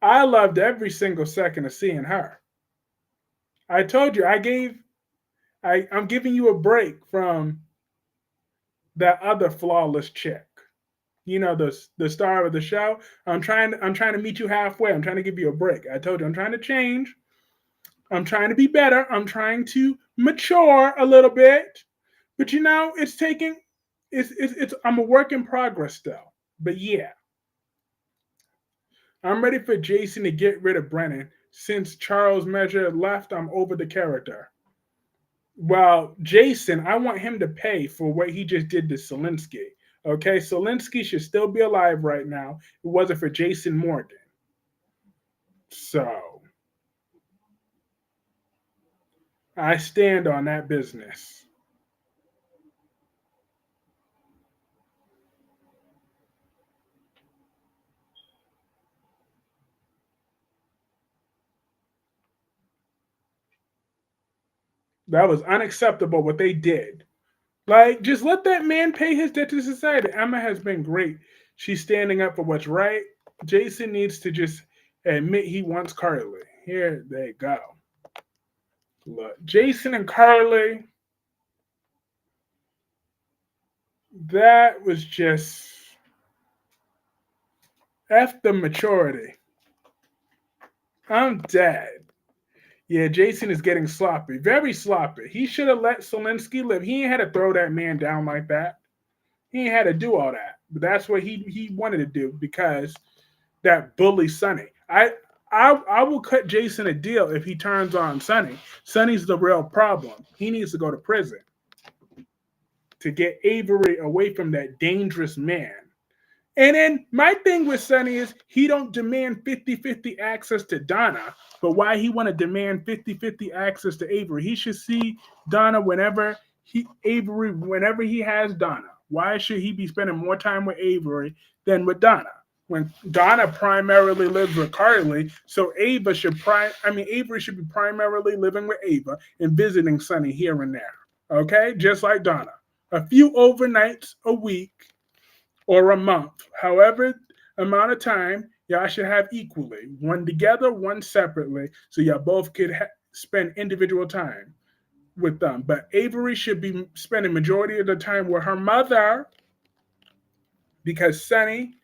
I loved every single second of seeing her. I told you I'm giving you a break from that other flawless chick. The star of the show. I'm trying to meet you halfway. I'm trying to give you a break. I told you I'm trying to change. I'm trying to be better. I'm trying to mature a little bit. But it's taking it's I'm a work in progress still. But yeah, I'm ready for Jason to get rid of Brennan. Since Charles Measure left, I'm over the character. Well, Jason, I want him to pay for what he just did to Zelensky. Okay, Zelensky should still be alive right now. It wasn't for Jason Morgan. So I stand on that business. That was unacceptable what they did. Like, just let that man pay his debt to society. Emma has been great. She's standing up for what's right. Jason needs to just admit he wants Carly. Here they go. Look, Jason and Carly, that was just F the maturity. I'm dead. Yeah, Jason is getting sloppy. Very sloppy. He should have let Zelensky live. He ain't had to throw that man down like that. He ain't had to do all that. But that's what he wanted to do because that bully Sonny. I will cut Jason a deal if he turns on Sonny. Sonny's the real problem. He needs to go to prison to get Avery away from that dangerous man. And then my thing with Sonny is he don't demand 50-50 access to Donna, but why he want to demand 50-50 access to Avery? He should see Donna whenever he has Donna. Why should he be spending more time with Avery than with Donna? When Donna primarily lives with Carly, so Avery should be primarily living with Ava and visiting Sonny here and there. Okay? Just like Donna. A few overnights a week or a month, however amount of time y'all should have equally, one together, one separately, so y'all both could spend individual time with them. But Avery should be spending majority of the time with her mother because Sonny,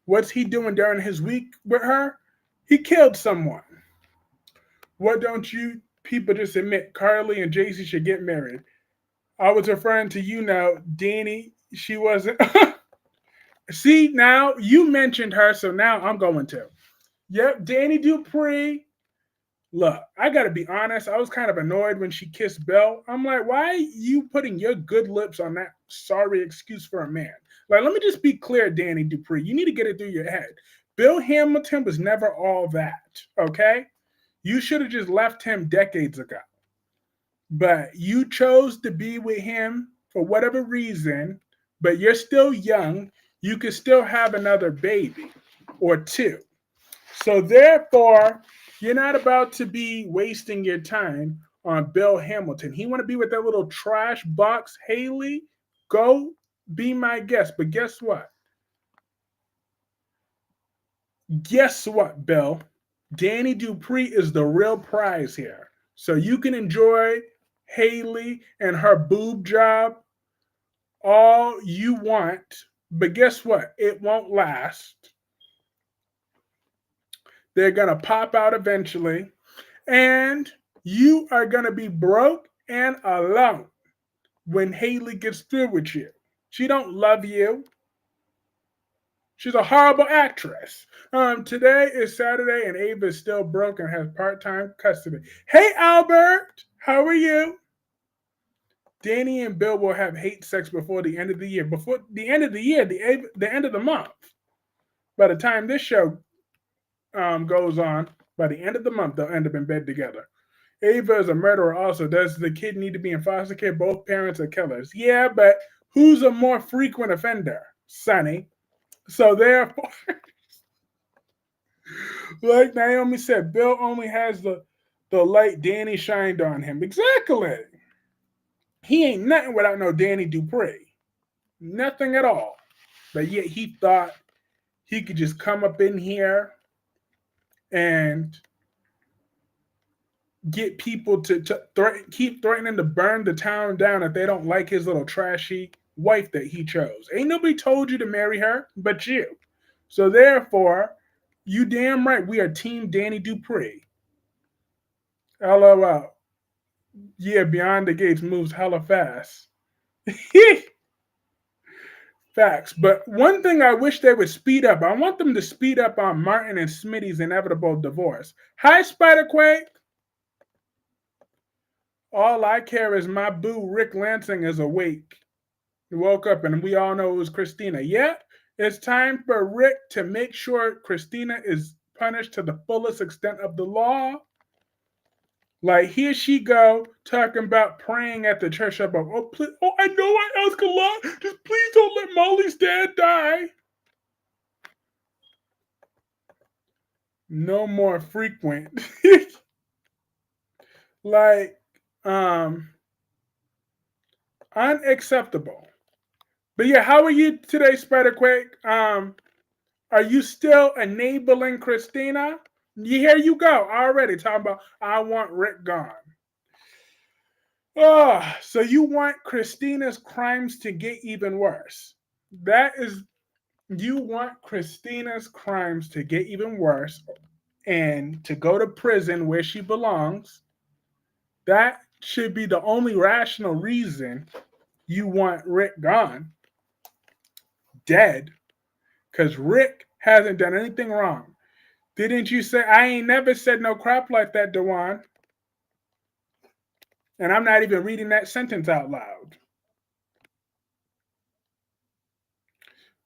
what's he doing during his week with her? He killed someone. What don't you people just admit Carly and JC should get married? I was referring to Danny. She wasn't. See, now you mentioned her, so now I'm going to. Yep, Danny Dupree. Look, I gotta be honest. I was kind of annoyed when she kissed Bill. I'm like, why are you putting your good lips on that sorry excuse for a man? Like, let me just be clear, Danny Dupree. You need to get it through your head. Bill Hamilton was never all that, okay? You should have just left him decades ago. But you chose to be with him for whatever reason, but you're still young. You could still have another baby or two. So therefore, you're not about to be wasting your time on Bill Hamilton. He want to be with that little trash box Haley. Go be my guest. But guess what? Guess what, Bill? Danny Dupree is the real prize here. So you can enjoy Haley and her boob job all you want, but guess what? It won't last. They're going to pop out eventually, and you are going to be broke and alone when Haley gets through with you. She don't love you. She's a horrible actress. Today is Saturday, and Ava is still broke and has part-time custody. Hey, Albert, how are you? Danny and Bill will have hate sex before the end of the year. Before the end of the year, the end of the month. By the time this show goes on, by the end of the month, they'll end up in bed together. Ava is a murderer also. Does the kid need to be in foster care? Both parents are killers. Yeah, but who's a more frequent offender? Sonny. So therefore, like Naomi said, Bill only has the light Danny shined on him. Exactly. He ain't nothing without no Danny Dupree. Nothing at all. But yet he thought he could just come up in here and get people to keep threatening to burn the town down if they don't like his little trashy wife that he chose. Ain't nobody told you to marry her but you. So therefore, you damn right we are Team Danny Dupree. LOL. Yeah, Beyond the Gates moves hella fast. Facts. But one thing I wish they would speed up, I want them to speed up on Martin and Smitty's inevitable divorce. Hi, Spiderquake. All I care is my boo Rick Lansing is awake. He woke up and we all know it was Christina. Yeah, it's time for Rick to make sure Christina is punished to the fullest extent of the law. Like here she go talking about praying at the church about oh please, oh I know I ask a lot. Just please don't let Molly's dad die. No more frequent. like um unacceptable. But yeah, how are you today, Spiderquake? Are you still enabling Christina? Here you go already talking about I want Rick gone. Oh, so you want Christina's crimes to get even worse. That is you want Christina's crimes to get even worse and to go to prison where she belongs. That should be the only rational reason you want Rick gone, dead, because Rick hasn't done anything wrong. Didn't you say I ain't never said no crap like that, Dewan? And I'm not even reading that sentence out loud.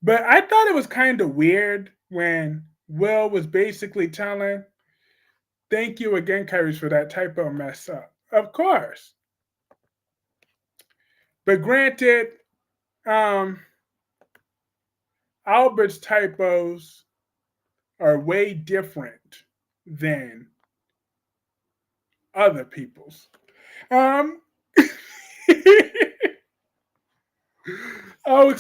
But I thought it was kind of weird when Will was basically telling, thank you again, Courage, for that typo mess up. Of course. But granted, um, Albert's typos are way different than other people's. Um, I'll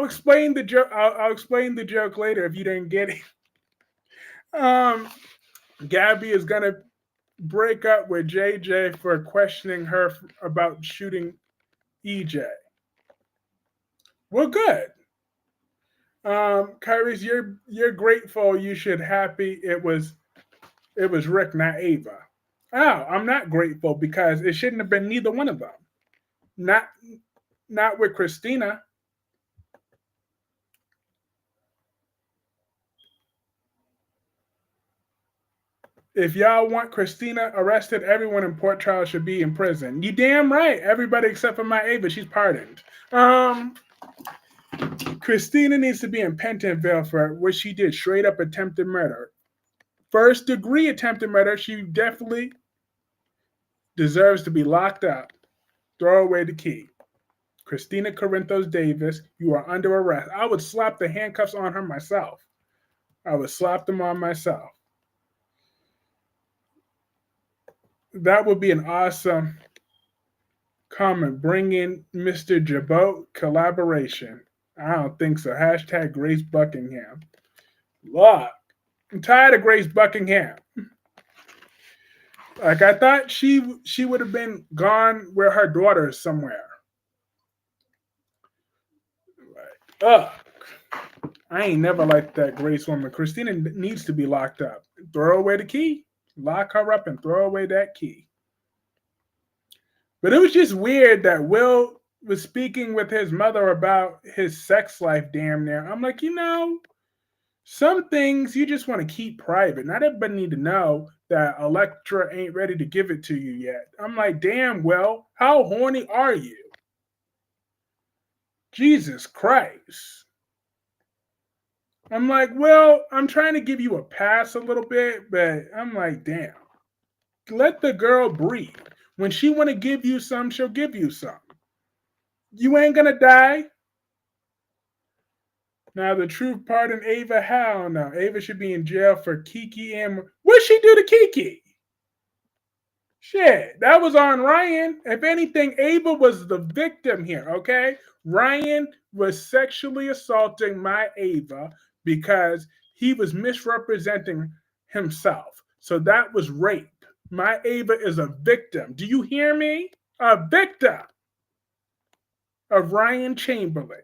explain the joke. I'll explain the joke later if you didn't get it. Um, Gabby is gonna break up with JJ for questioning her about shooting EJ. Well, good. Kyrie's, you're grateful. You should happy it was Rick, not Ava. Oh, I'm not grateful because it shouldn't have been neither one of them. Not not with Christina. If y'all want Christina arrested, everyone in Port Charles should be in prison. You damn right. Everybody except for my Ava, she's pardoned. Christina needs to be in Pentonville for what she did, straight up attempted murder. First degree attempted murder, she definitely deserves to be locked up. Throw away the key. Christina Corinthos Davis, you are under arrest. I would slap the handcuffs on her myself. I would slap them on myself. That would be an awesome comment. Bring in Mr. Jabot collaboration. I don't think so. Hashtag Grace Buckingham. Look, I'm tired of Grace Buckingham. Like I thought she would have been gone where her daughter is somewhere. Like, ugh. I ain't never liked that Grace woman. Christina needs to be locked up. Throw away the key. Lock her up and throw away that key. But it was just weird that Will was speaking with his mother about his sex life damn near. I'm like, some things you just want to keep private. Not everybody need to know that Electra ain't ready to give it to you yet. I'm like, damn, Will, how horny are you? Jesus Christ. I'm like, well, I'm trying to give you a pass a little bit, but I'm like, damn. Let the girl breathe. When she want to give you some, she'll give you some. You ain't gonna die. Now the truth pardon Ava, how no? Ava should be in jail for Kiki and what'd she do to Kiki? Shit, that was on Ryan. If anything, Ava was the victim here, okay? Ryan was sexually assaulting my Ava because he was misrepresenting himself. So that was rape. My Ava is a victim. Do you hear me? A victim of Ryan Chamberlain.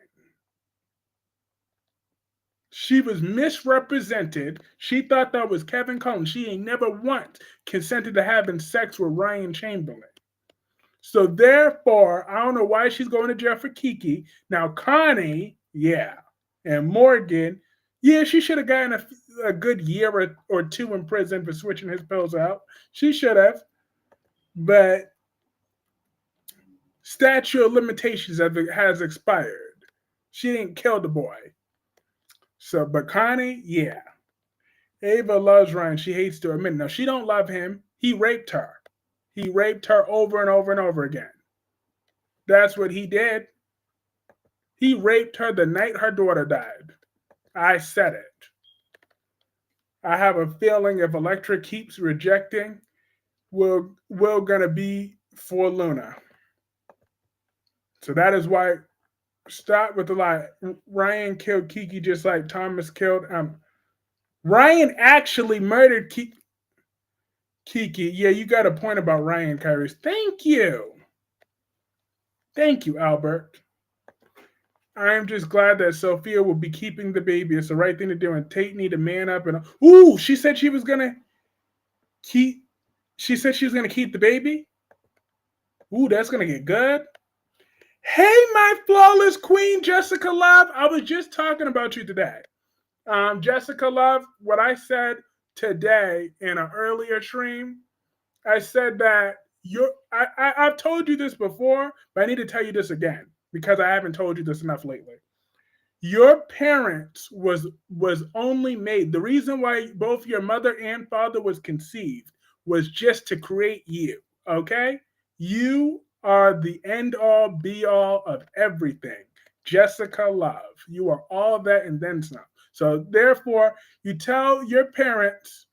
She was misrepresented. She thought that was Kevin Cohen. She ain't never once consented to having sex with Ryan Chamberlain. So therefore, I don't know why she's going to jail for Kiki. Now, Connie, yeah. And Morgan, yeah, she should have gotten a good year or two in prison for switching his pills out. She should have. But statute of limitations has expired. She didn't kill the boy. So, but Connie, yeah. Ava loves Ryan. She hates to admit it. No, she don't love him. He raped her. He raped her over and over and over again. That's what he did. He raped her the night her daughter died. I said it. I have a feeling if Electra keeps rejecting, we're gonna be for Luna. So that is why. Stop with the lie. Ryan killed Kiki just like Thomas killed. Ryan actually murdered Kiki. Yeah, you got a point about Ryan, Kyrie. Thank you. Thank you, Albert. I'm just glad that Sophia will be keeping the baby. It's the right thing to do. And Tate need to man up. And ooh, she said she was gonna keep. She said she was gonna keep the baby. Ooh, that's gonna get good. Hey, my flawless queen, Jessica Love. I was just talking about you today. Jessica Love, what I said today in an earlier stream, I said that I've told you this before, but I need to tell you this again because I haven't told you this enough lately. Your parents was only made. The reason why both your mother and father was conceived was just to create you, okay? You are the end all be all of everything. Jessica Love. You are all that and then some. So therefore, you tell your parents,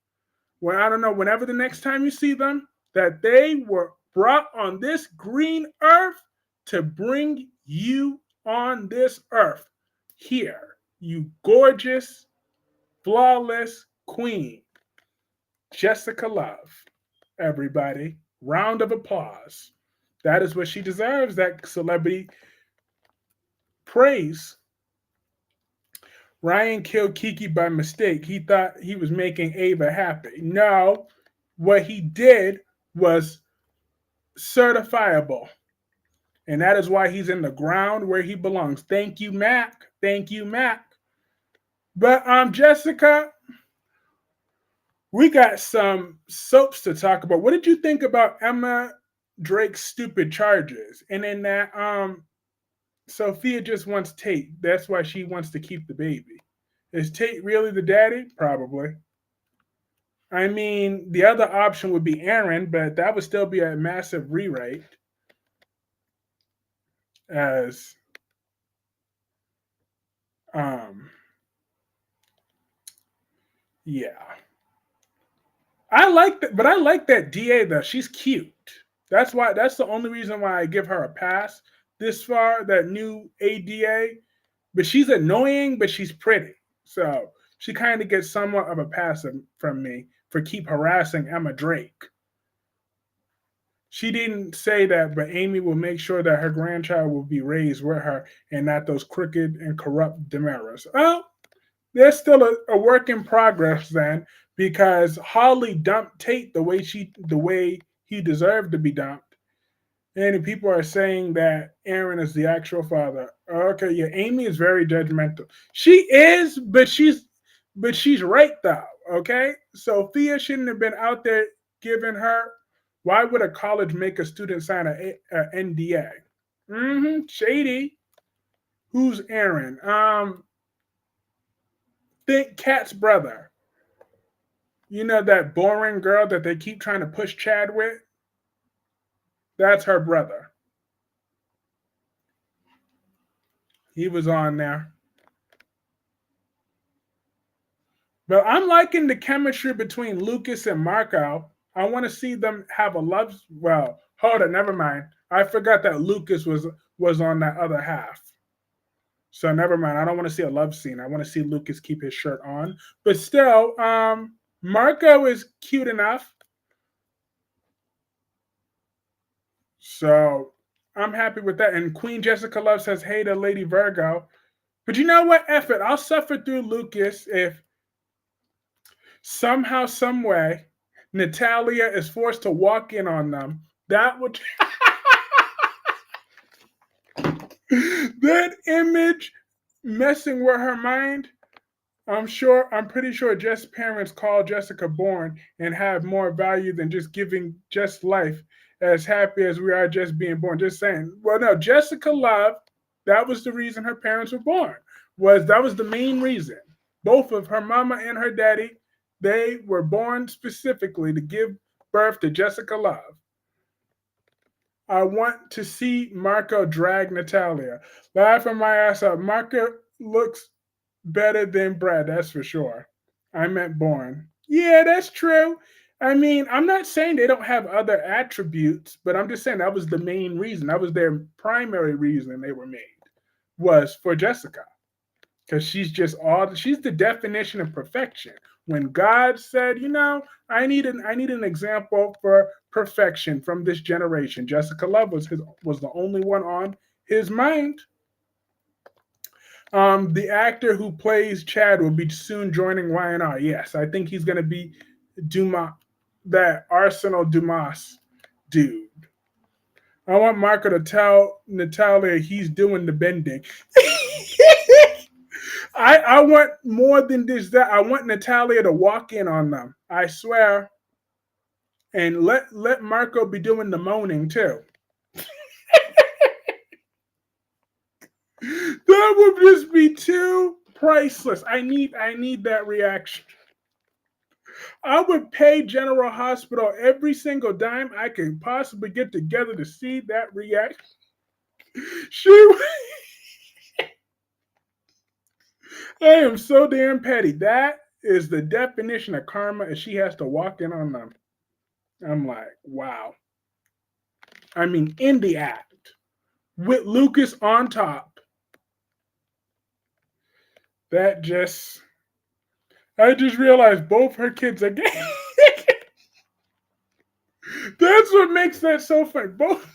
well, I don't know, whenever the next time you see them, that they were brought on this green earth to bring you on this earth. Here, you gorgeous, flawless queen. Jessica Love. Everybody, round of applause. That is what she deserves, that celebrity praise. Ryan killed Kiki by mistake. He thought he was making Ava happy. No, what he did was certifiable. And that is why he's in the ground where he belongs. Thank you, Mac. Thank you, Mac. But Jessica, We got some soaps to talk about. What did you think about Emma Drake's stupid charges? And in that, Sophia just wants Tate. That's why she wants to keep the baby. Is Tate really the daddy? Probably. I mean, the other option would be Aaron, but that would still be a massive rewrite. As um, yeah, I like that, but I like that DA though. She's cute. That's why. That's the only reason why I give her a pass this far. That new ADA, but she's annoying, but she's pretty. So she kind of gets somewhat of a pass from me for keep harassing Emma Drake. She didn't say that, but Amy will make sure that her grandchild will be raised with her and not those crooked and corrupt Demaras. Well, there's still a work in progress then, because Holly dumped Tate the way he deserved to be dumped. And people are saying that Aaron is the actual father. Okay, yeah, Amy is very judgmental. She is, but she's right though. Okay, Sophia shouldn't have been out there giving her. Why would a college make a student sign a NDA? Shady. Who's Aaron? Think Kat's brother. You know that boring girl that they keep trying to push Chad with? That's her brother. He was on there. But I'm liking the chemistry between Lucas and Marco. I want to see them have a love. Well, hold it. Never mind. I forgot that Lucas was on that other half. So never mind. I don't want to see a love scene. I want to see Lucas keep his shirt on. But still, Marco is cute enough. So I'm happy with that. And Queen Jessica Love says, hey to Lady Virgo. But you know what? Eff it. I'll suffer through Lucas if somehow, some way, Natalia is forced to walk in on them. That would that image messing with her mind. I'm pretty sure Jess' parents call Jessica born and have more value than just giving Jess life. As happy as we are just being born. Just saying. Well, no, Jessica Love, that was the reason her parents were born. That was the main reason. Both of her mama and her daddy, they were born specifically to give birth to Jessica Love. I want to see Marco drag Natalia. Laughing my ass up. Marco looks better than Brad, that's for sure. I meant born. Yeah, that's true. I mean, I'm not saying they don't have other attributes, but I'm just saying that was the main reason. That was their primary reason they were made, was for Jessica. Because she's the definition of perfection. When God said, I need an example for perfection from this generation. Jessica Love was the only one on his mind. The actor who plays Chad will be soon joining YNR. Yes, I think he's going to be Dumas, that Arsenal Dumas dude. I want Marco to tell Natalia he's doing the bending. I want more than this. That I want Natalia to walk in on them. I swear, and let Marco be doing the moaning too. That would just be too priceless. I need that reaction. I would pay General Hospital every single dime I can possibly get together to see that reaction. She, I am so damn petty. That is the definition of karma, and she has to walk in on them. I'm like, wow. I mean, in the act with Lucas on top. That just, I just realized both her kids are gay. That's what makes that so funny. Both.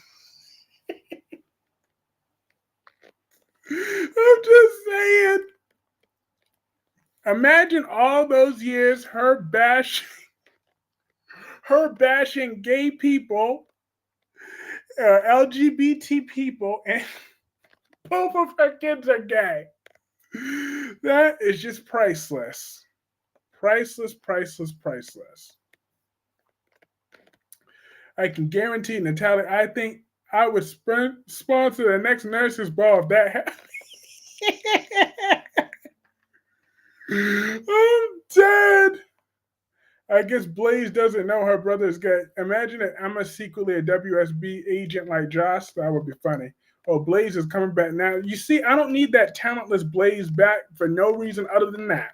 I'm just saying. Imagine all those years her bashing gay people, LGBT people, and both of her kids are gay. That is just priceless. Priceless, priceless, priceless. I can guarantee Natalia, I think I would sponsor the next nurses ball if that happened. I'm dead. I guess Blaze doesn't know her brother is good. Imagine that I'm secretly a WSB agent like Josh. That would be funny. Oh, Blaze is coming back now. You see, I don't need that talentless Blaze back for no reason other than that.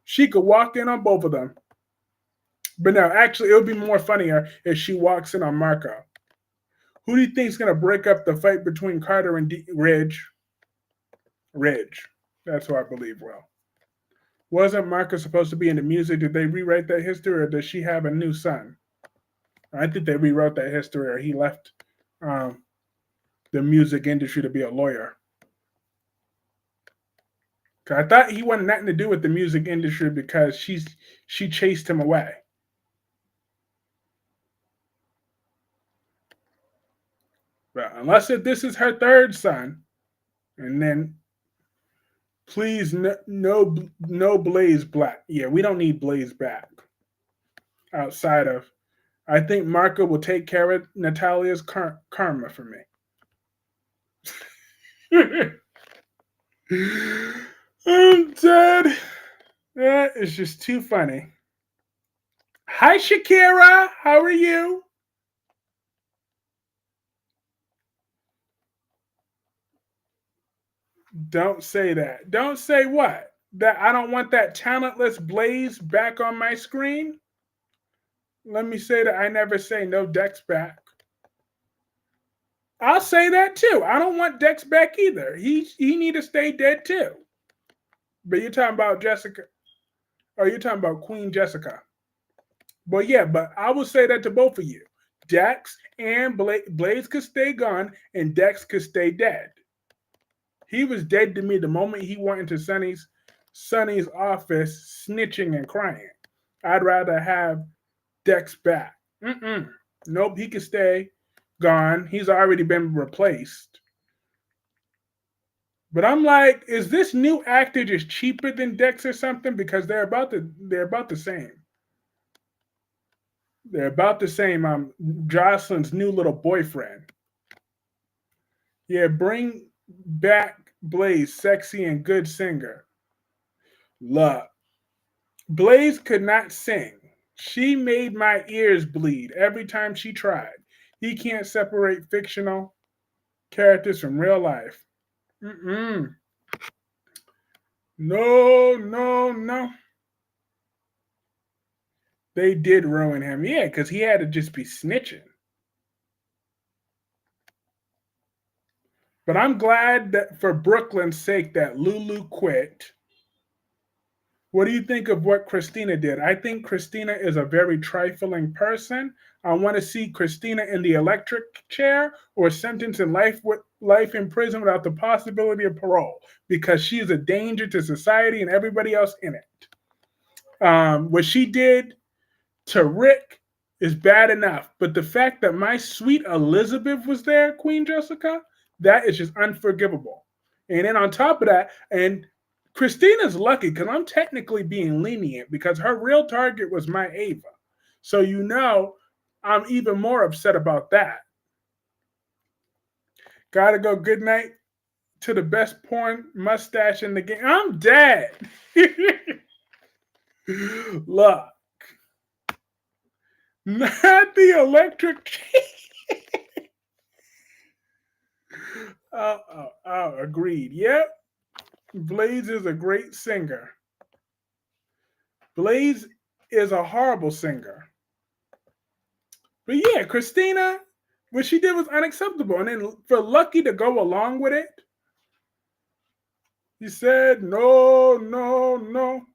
She could walk in on both of them. But no, actually, it would be more funnier if she walks in on Marco. Who do you think is going to break up the fight between Carter and Ridge? Ridge. That's who I believe will. Wasn't Marco supposed to be into music? Did they rewrite that history, or does she have a new son? I think they rewrote that history, or he left um, the music industry to be a lawyer. I thought he wanted nothing to do with the music industry because she chased him away. But unless this is her third son, and then please no Blaze Black. Yeah, we don't need Blaze back. Outside of, I think Marco will take care of Natalia's karma for me. I'm dead. That is just too funny. Hi, Shakira. How are you? Don't say that. Don't say what? That I don't want that talentless Blaze back on my screen? Let me say that I never say no Dex back. I'll say that too. I don't want Dex back either. He need to stay dead too. But you're talking about Jessica. Or you're talking about Queen Jessica. But yeah, but I will say that to both of you. Dex and Blaze could stay gone, and Dex could stay dead. He was dead to me the moment he went into Sonny's office, snitching and crying. I'd rather have Dex back. Nope, he could stay gone. He's already been replaced. But I'm like, is this new actor just cheaper than Dex or something? Because they're about the same. They're about the same. Jocelyn's new little boyfriend. Yeah, bring back Blaze, sexy and good singer. Love. Blaze could not sing. She made my ears bleed every time she tried. He can't separate fictional characters from real life. Mm-mm. No, no, no. They did ruin him. Yeah, because he had to just be snitching. But I'm glad that for Brooklyn's sake that Lulu quit. What do you think of what Christina did? I think Christina is a very trifling person. I want to see Christina in the electric chair or sentenced in life in prison without the possibility of parole because she is a danger to society and everybody else in it. What she did to Rick is bad enough, but the fact that my sweet Elizabeth was there, Queen Jessica, that is just unforgivable. And then on top of that, and Christina's lucky because I'm technically being lenient because her real target was my Ava. So I'm even more upset about that. Gotta go good night to the best porn mustache in the game. I'm dead. Look. Not the electric. Agreed. Yep. Blaze is a great singer. Blaze is a horrible singer. But yeah, Christina, what she did was unacceptable. And then for Lucky to go along with it, he said, no, no, no.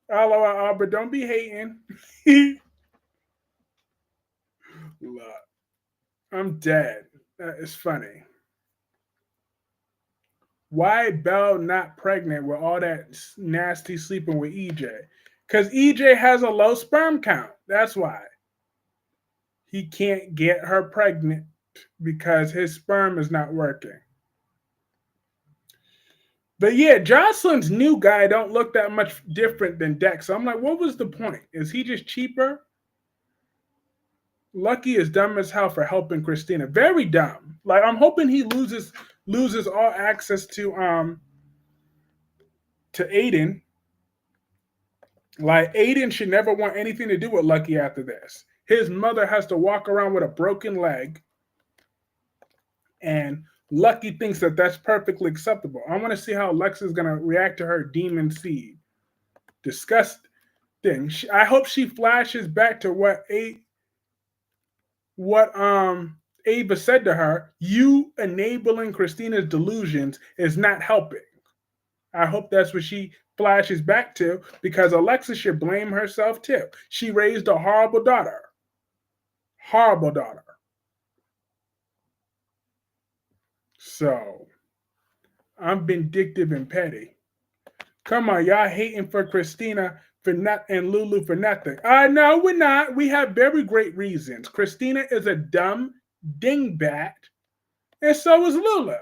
LOL, Albert, don't be hating. Look, I'm dead. That is funny. Why Belle not pregnant with all that nasty sleeping with EJ? Because EJ has a low sperm count. That's why. He can't get her pregnant because his sperm is not working. But yeah, Jocelyn's new guy don't look that much different than Dex. So I'm like, what was the point? Is he just cheaper? Lucky is dumb as hell for helping Christina. Very dumb. Like I'm hoping he loses all access to Aiden. Like Aiden should never want anything to do with Lucky after this. His mother has to walk around with a broken leg, and Lucky thinks that that's perfectly acceptable. I want to see how Alexa's gonna react to her demon seed. Disgusting. I hope she flashes back to what Ava said to her. You enabling Christina's delusions is not helping. I hope that's what she flashes back to because Alexa should blame herself too. She raised a horrible daughter. Horrible daughter. So I'm vindictive and petty. Come on, y'all hating for Christina for not and Lulu for nothing. No, we're not. We have very great reasons. Christina is a dumb dingbat, and so is Lulu.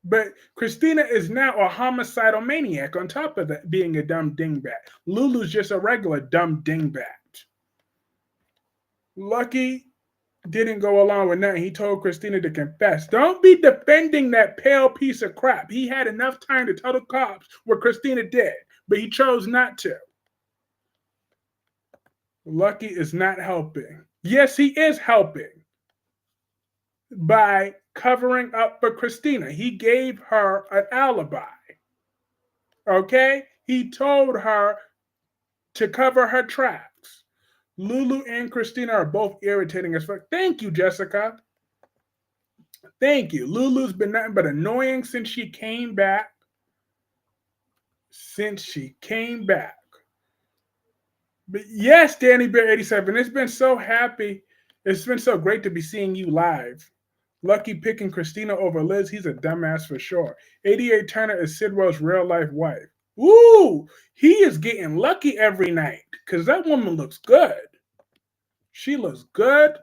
But Christina is now a homicidal maniac on top of that being a dumb dingbat. Lulu's just a regular dumb dingbat. Lucky didn't go along with nothing. He told Christina to confess. Don't be defending that pale piece of crap. He had enough time to tell the cops what Christina did, but he chose not to. Lucky is not helping. Yes, he is helping by covering up for Christina. He gave her an alibi. Okay? He told her to cover her tracks. Lulu and Christina are both irritating as fuck. Thank you, Jessica. Thank you. Lulu's been nothing but annoying since she came back. But yes, Danny Bear 87, it's been so happy. It's been so great to be seeing you live. Lucky picking Christina over Liz. He's a dumbass for sure. 88 Turner is Sidwell's real life wife. Ooh, he is getting lucky every night because that woman looks good. She looks good.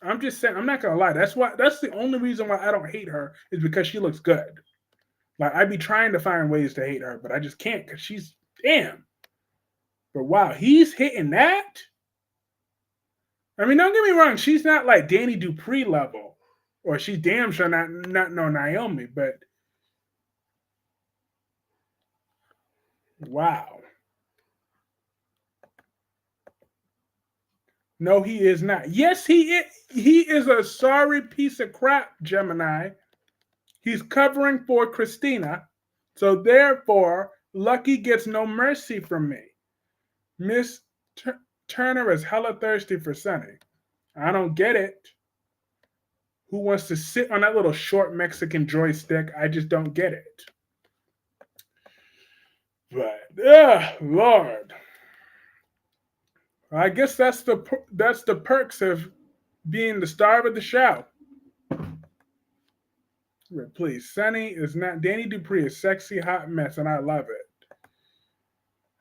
I'm just saying, I'm not gonna lie. That's the only reason why I don't hate her is because she looks good. Like I'd be trying to find ways to hate her, but I just can't because she's damn. But wow, he's hitting that. I mean, don't get me wrong, she's not like Danny Dupree level, or she's damn sure not no Naomi, but wow. No, he is not. Yes, he is. He is a sorry piece of crap, Gemini. He's covering for Christina, so therefore, Lucky gets no mercy from me. Miss Turner is hella thirsty for Sunny. I don't get it. Who wants to sit on that little short Mexican joystick? I just don't get it. But, Lord. I guess that's the perks of being the star of the show. Please, Sunny is not. Danny Dupree is sexy hot mess, and I love it.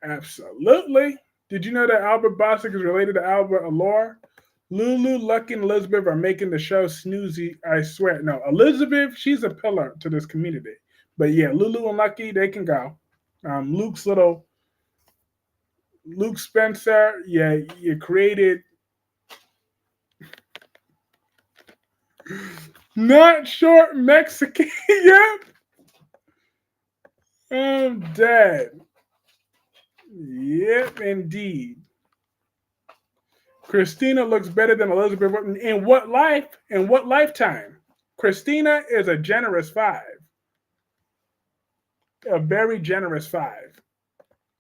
Absolutely. Did you know that Albert Bostic is related to Albert Allure? Lulu, Lucky, and Elizabeth are making the show snoozy. I swear. No, Elizabeth, she's a pillar to this community. But yeah, Lulu and Lucky, they can go. Luke Spencer, yeah, you created not short Mexican. Yep. I'm dead. Yep, indeed. Christina looks better than Elizabeth. In what life? In what lifetime? Christina is a generous 5. A very generous 5.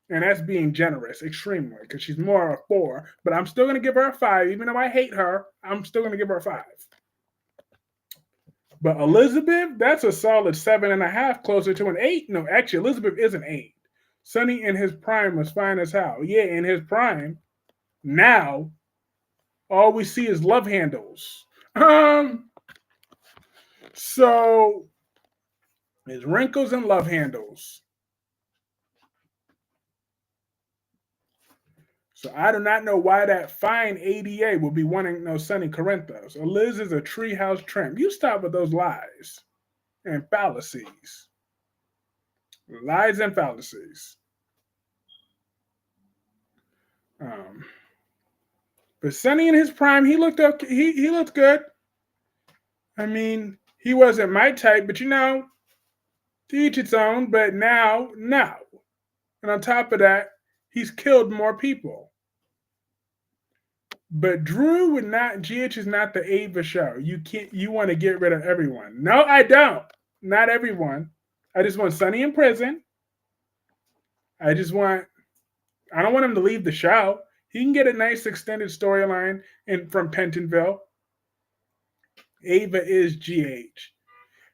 And that's being generous, extremely, because she's more a 4. But I'm still going to give her a 5. Even though I hate her, I'm still going to give her a 5. But Elizabeth, that's a solid 7.5, closer to an 8. No, actually, Elizabeth is an 8. Sonny in his prime was fine as hell. Yeah, in his prime. Now, all we see is love handles. So it's wrinkles and love handles. So I do not know why that fine ADA will be wanting no Sonny Corinthos. Liz is a treehouse tramp. You stop with those lies and fallacies. Lies and fallacies. Um, but Sonny in his prime, he looked okay. He looked good. I mean, he wasn't my type, but to each its own. But now, no. And on top of that, he's killed more people. But Drew would not. GH is not the Ava show. You can't. You want to get rid of everyone? No, I don't. Not everyone. I just want Sonny in prison. I just want. I don't want him to leave the show. He can get a nice extended storyline in from Pentonville. Ava is GH.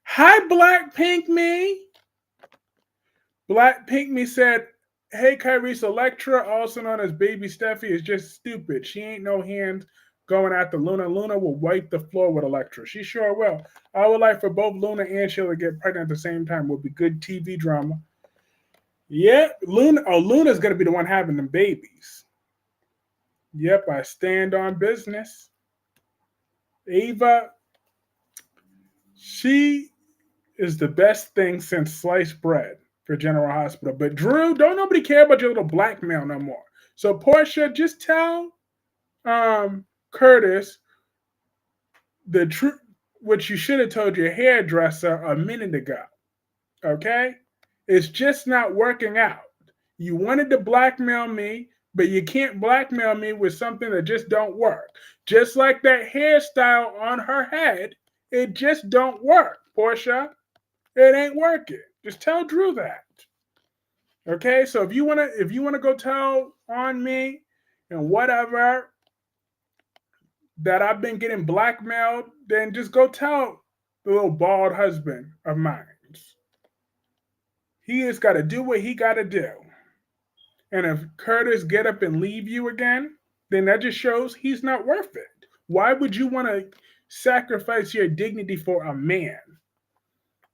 Hi, Blackpink me. Blackpink me said, "Hey, Kyrie's Electra, also known as Baby Steffi, is just stupid. She ain't no hands going after Luna. Luna will wipe the floor with Electra. She sure will. I would like for both Luna and Sheila to get pregnant at the same time. Would be good TV drama." Yeah, Luna. Oh, Luna's gonna be the one having them babies. Yep, I stand on business. Ava, she is the best thing since sliced bread for General Hospital. But Drew, don't nobody care about your little blackmail no more. So Portia, just tell Curtis the truth, what you should have told your hairdresser a minute ago. Okay? It's just not working out. You wanted to blackmail me, but you can't blackmail me with something that just don't work. Just like that hairstyle on her head, it just don't work, Portia. It ain't working. Just tell Drew that. Okay? So if you wanna go tell on me and whatever that I've been getting blackmailed, then just go tell the little bald husband of mine. He has got to do what he got to do. And if Curtis get up and leave you again, then that just shows he's not worth it. Why would you want to sacrifice your dignity for a man?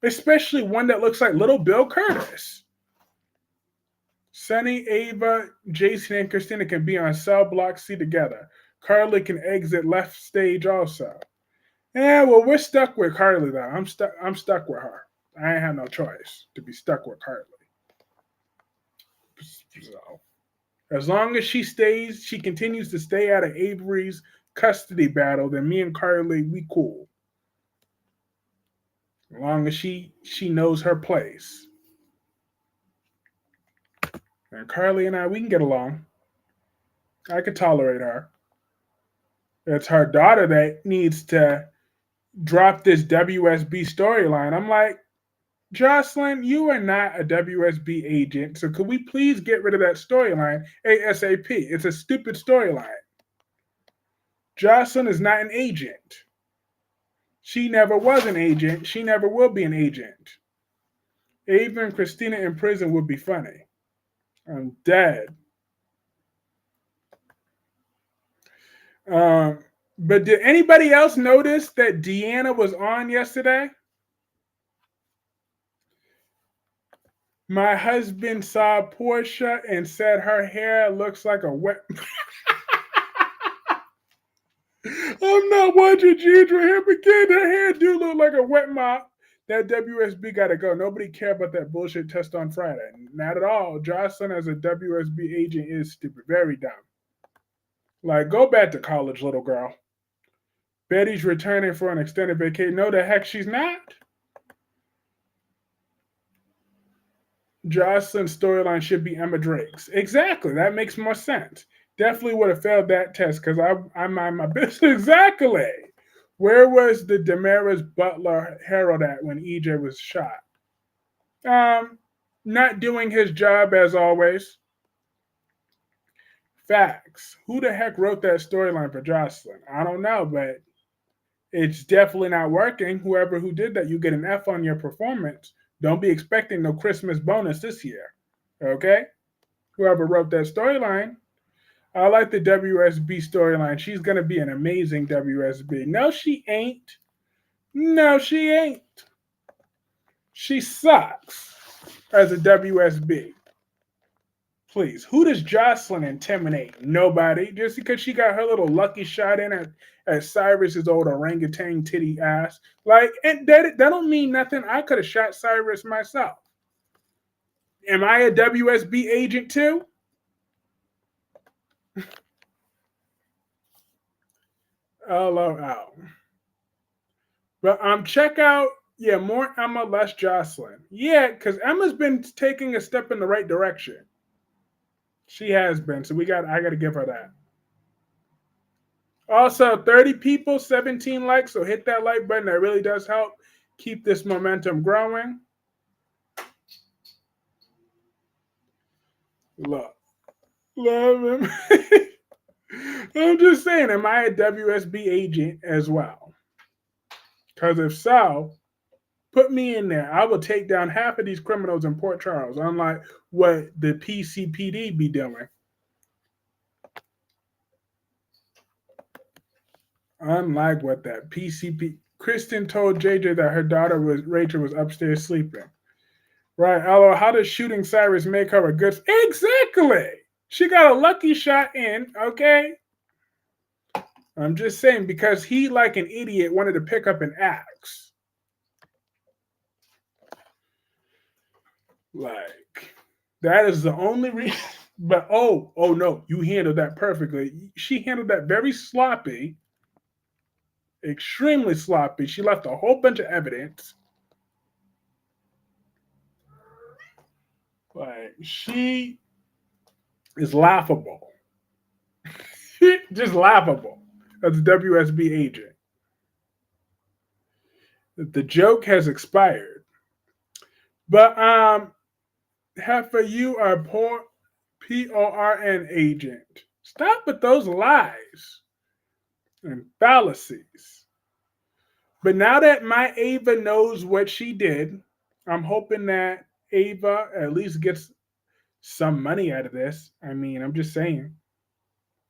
Especially one that looks like little Bill Curtis. Sunny, Ava, Jason, and Christina can be on cell block C together. Carly can exit left stage also. Yeah, well, we're stuck with Carly though. I'm stuck with her. I ain't have no choice to be stuck with Carly. So, as long as she continues to stay out of Avery's custody battle, then me and Carly, we cool. As long as she knows her place. And Carly and I, we can get along. I could tolerate her. It's her daughter that needs to drop this WSB storyline. I'm like, Jocelyn, you are not a WSB agent, so could we please get rid of that storyline ASAP? It's a stupid storyline. Jocelyn is not an agent. She never was an agent. She never will be an agent. Ava and Christina in prison would be funny. I'm dead. But did anybody else notice that Deanna was on yesterday? My husband saw Portia and said her hair looks like a wet. I'm not watching Gidra here again. Her hair do look like a wet mop. That WSB got to go. Nobody care about that bullshit test on Friday. Not at all. Jocelyn as a WSB agent is stupid. Very dumb. Like, go back to college, little girl. Betty's returning for an extended vacation. No, the heck she's not. Jocelyn's storyline should be Emma Drake's. Exactly. That makes more sense. Definitely would have failed that test because I mind my business. Exactly. Where was the Damaris Butler Herald at when EJ was shot? Not doing his job as always. Facts. Who the heck wrote that storyline for Jocelyn? I don't know, but it's definitely not working. Whoever who did that, you get an F on your performance. Don't be expecting no Christmas bonus this year. Okay? Whoever wrote that storyline. I like the WSB storyline. She's going to be an amazing WSB. No, she ain't. No, she ain't. She sucks as a WSB. Please. Who does Jocelyn intimidate? Nobody. Just because she got her little lucky shot in at Cyrus's old orangutan titty ass. Like, and that don't mean nothing. I could have shot Cyrus myself. Am I a WSB agent too? LOL. But check out, yeah, more Emma, less Jocelyn. Yeah, because Emma's been taking a step in the right direction. She has been, so I gotta give her that. Also, 30 people, 17 likes, so hit that like button. That really does help keep this momentum growing. Look, love him. I'm just saying, am I a WSB agent as well? Because if so, put me in there. I will take down half of these criminals in Port Charles, unlike what the PCPD be doing. Unlike what that PCP. Kristen told JJ that her daughter was Rachel was upstairs sleeping. Right. Although, how does shooting Cyrus make her a good? Exactly. She got a lucky shot in. Okay. I'm just saying because he, like an idiot, wanted to pick up an axe. Like that is the only reason. But oh no, you handled that perfectly. She handled that very sloppy, extremely sloppy. She left a whole bunch of evidence. Like she is laughable. Just laughable as a WSB agent. The joke has expired. But Heifer, you are poor PORN agent. Stop with those lies and fallacies. But now that my Ava knows what she did, I'm hoping that Ava at least gets some money out of this. I mean, I'm just saying.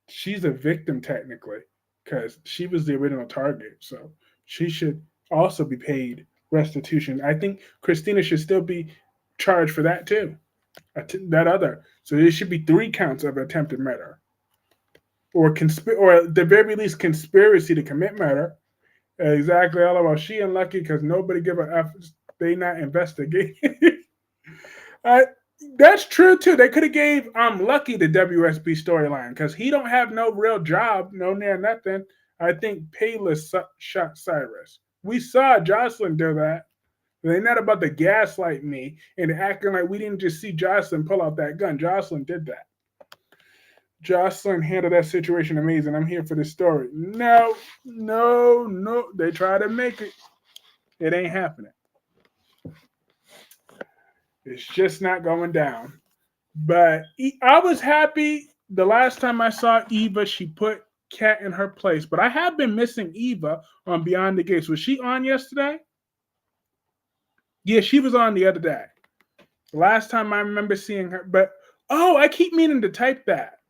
She's a victim technically because she was the original target. So she should also be paid restitution. I think Christina should still be charged for that too. That other. So there should be 3 counts of attempted murder, or at the very least conspiracy to commit murder. Exactly. All about she unlucky because nobody give her F. They not investigating. uh, that's true too. They could have gave Lucky the WSB storyline because he don't have no real job, no near nothing. I think Payless shot Cyrus. We saw Jocelyn do that. They're not about to gaslight me and acting like we didn't just see Jocelyn pull out that gun. Jocelyn did that. Jocelyn handled that situation amazing. I'm here for the story. No, no, no. They try to make it. It ain't happening. It's just not going down. But I was happy the last time I saw Eva, she put Kat in her place. But I have been missing Eva on Beyond the Gates. Was she on yesterday? Yeah, she was on the other day. The last time I remember seeing her. But, oh, I keep meaning to type that.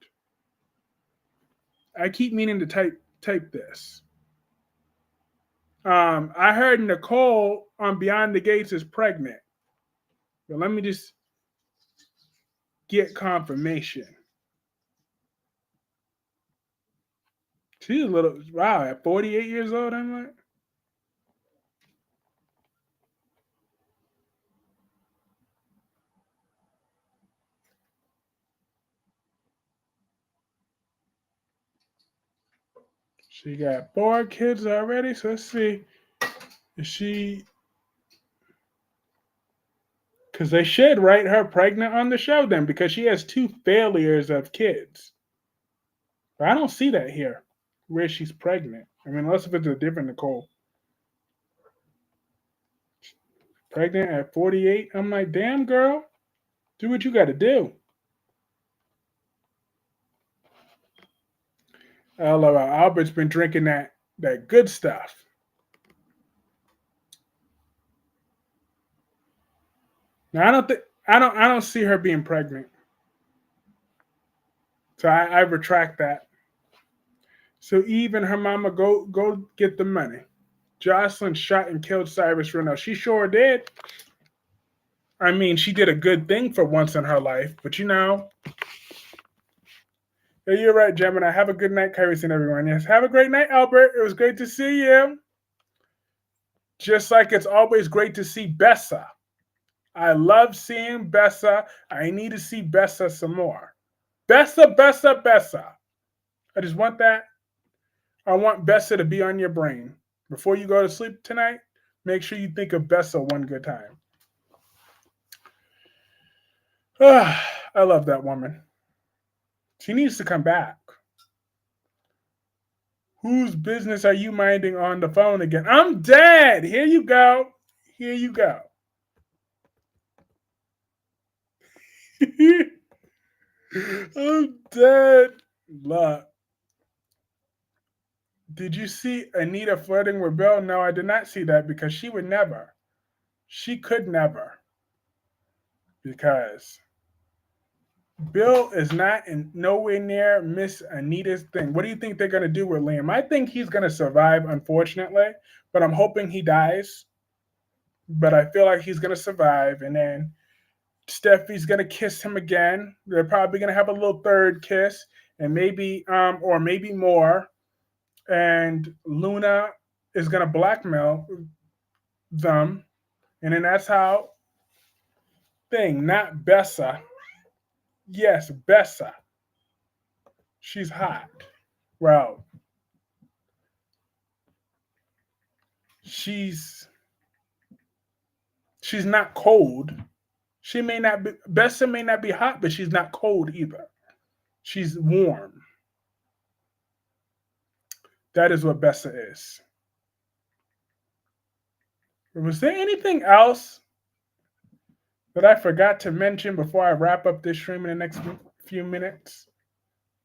I keep meaning to type this. I heard Nicole on Beyond the Gates is pregnant. But let me just get confirmation. She's a little, wow, at 48 years old, I'm like. She got 4 kids already, so let's see. Is she, because they should write her pregnant on the show then, because she has 2 failures of kids. But I don't see that here, where she's pregnant. I mean, unless if it's a different Nicole. Pregnant at 48? I'm like, damn, girl, do what you got to do. LOL, Albert's been drinking that good stuff. Now I don't see her being pregnant. So I retract that. So Eve and her mama go get the money. Jocelyn shot and killed Cyrus Renault. She sure did. I mean, she did a good thing for once in her life, but you know. Yeah, you're right, Gemini. Have a good night, Kyrus, and everyone. Yes, have a great night, Albert. It was great to see you. Just like it's always great to see Bessa. I love seeing Bessa. I need to see Bessa some more. Bessa, Bessa, Bessa. I just want that. I want Bessa to be on your brain. Before you go to sleep tonight, make sure you think of Bessa one good time. I love that woman. She needs to come back. Whose business are you minding on the phone again? I'm dead. Here you go. Here you go. I'm dead. Look. Did you see Anita flirting with Bill? No, I did not see that because she would never. She could never. Because Bill is not in nowhere near Miss Anita's thing. What do you think they're gonna do with Liam? I think he's gonna survive, unfortunately, but I'm hoping he dies. But I feel like he's gonna survive, and then Steffi's gonna kiss him again. They're probably gonna have a little third kiss, and maybe, or maybe more. And Luna is gonna blackmail them, and then that's how thing, not Bessa. Yes, Bessa. She's hot. Well, she's she's not cold. She may not be Bessa may not be hot, but she's not cold either. She's warm. That is what Bessa is. Was there anything else that I forgot to mention before I wrap up this stream in the next few minutes?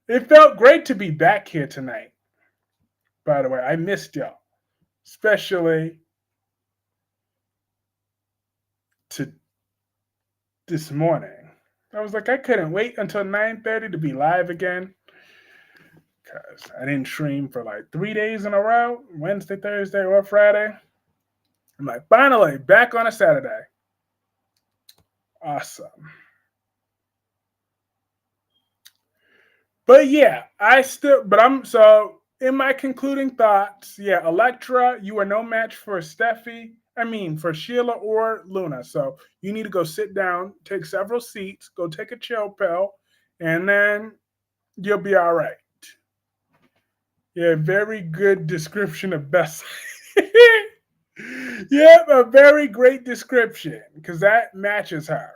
It felt great to be back here tonight. By the way, I missed y'all, especially to this morning. I was like, I couldn't wait until 9:30 to be live again because I didn't stream for like 3 days in a row, Wednesday, Thursday, or Friday. I'm like, finally, back on a Saturday. Awesome. But yeah, so in my concluding thoughts, yeah, Electra, you are no match for for Sheila or Luna. So you need to go sit down, take several seats, go take a chill pill, and then you'll be all right. Yeah, very good description of Bessa. Yep, a very great description because that matches her.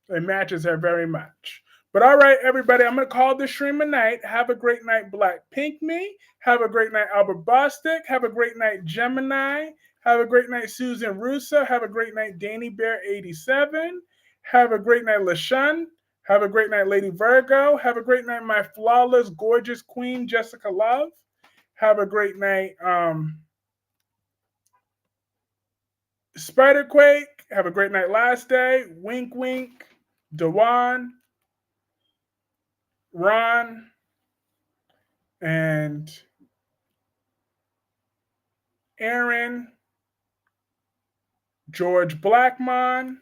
It matches her very much. But all right, everybody, I'm going to call this stream a night. Have a great night, Black Pink Me. Have a great night, Albert Bostic. Have a great night, Gemini. Have a great night, Susan Russo. Have a great night, Danny Bear 87. Have a great night, LaShun. Have a great night, Lady Virgo. Have a great night, my flawless, gorgeous queen, Jessica Love. Have a great night, Spiderquake. Have a great night, Last Day. Wink, wink. Dewan. Ron. And Aaron. George Blackmon.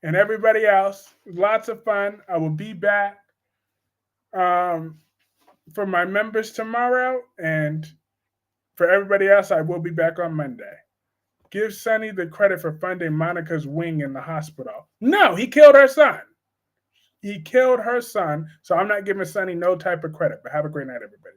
And everybody else. Lots of fun. I will be back for my members tomorrow. And for everybody else, I will be back on Monday. Give Sonny the credit for funding Monica's wing in the hospital. No, he killed her son. He killed her son. So I'm not giving Sonny no type of credit. But have a great night, everybody.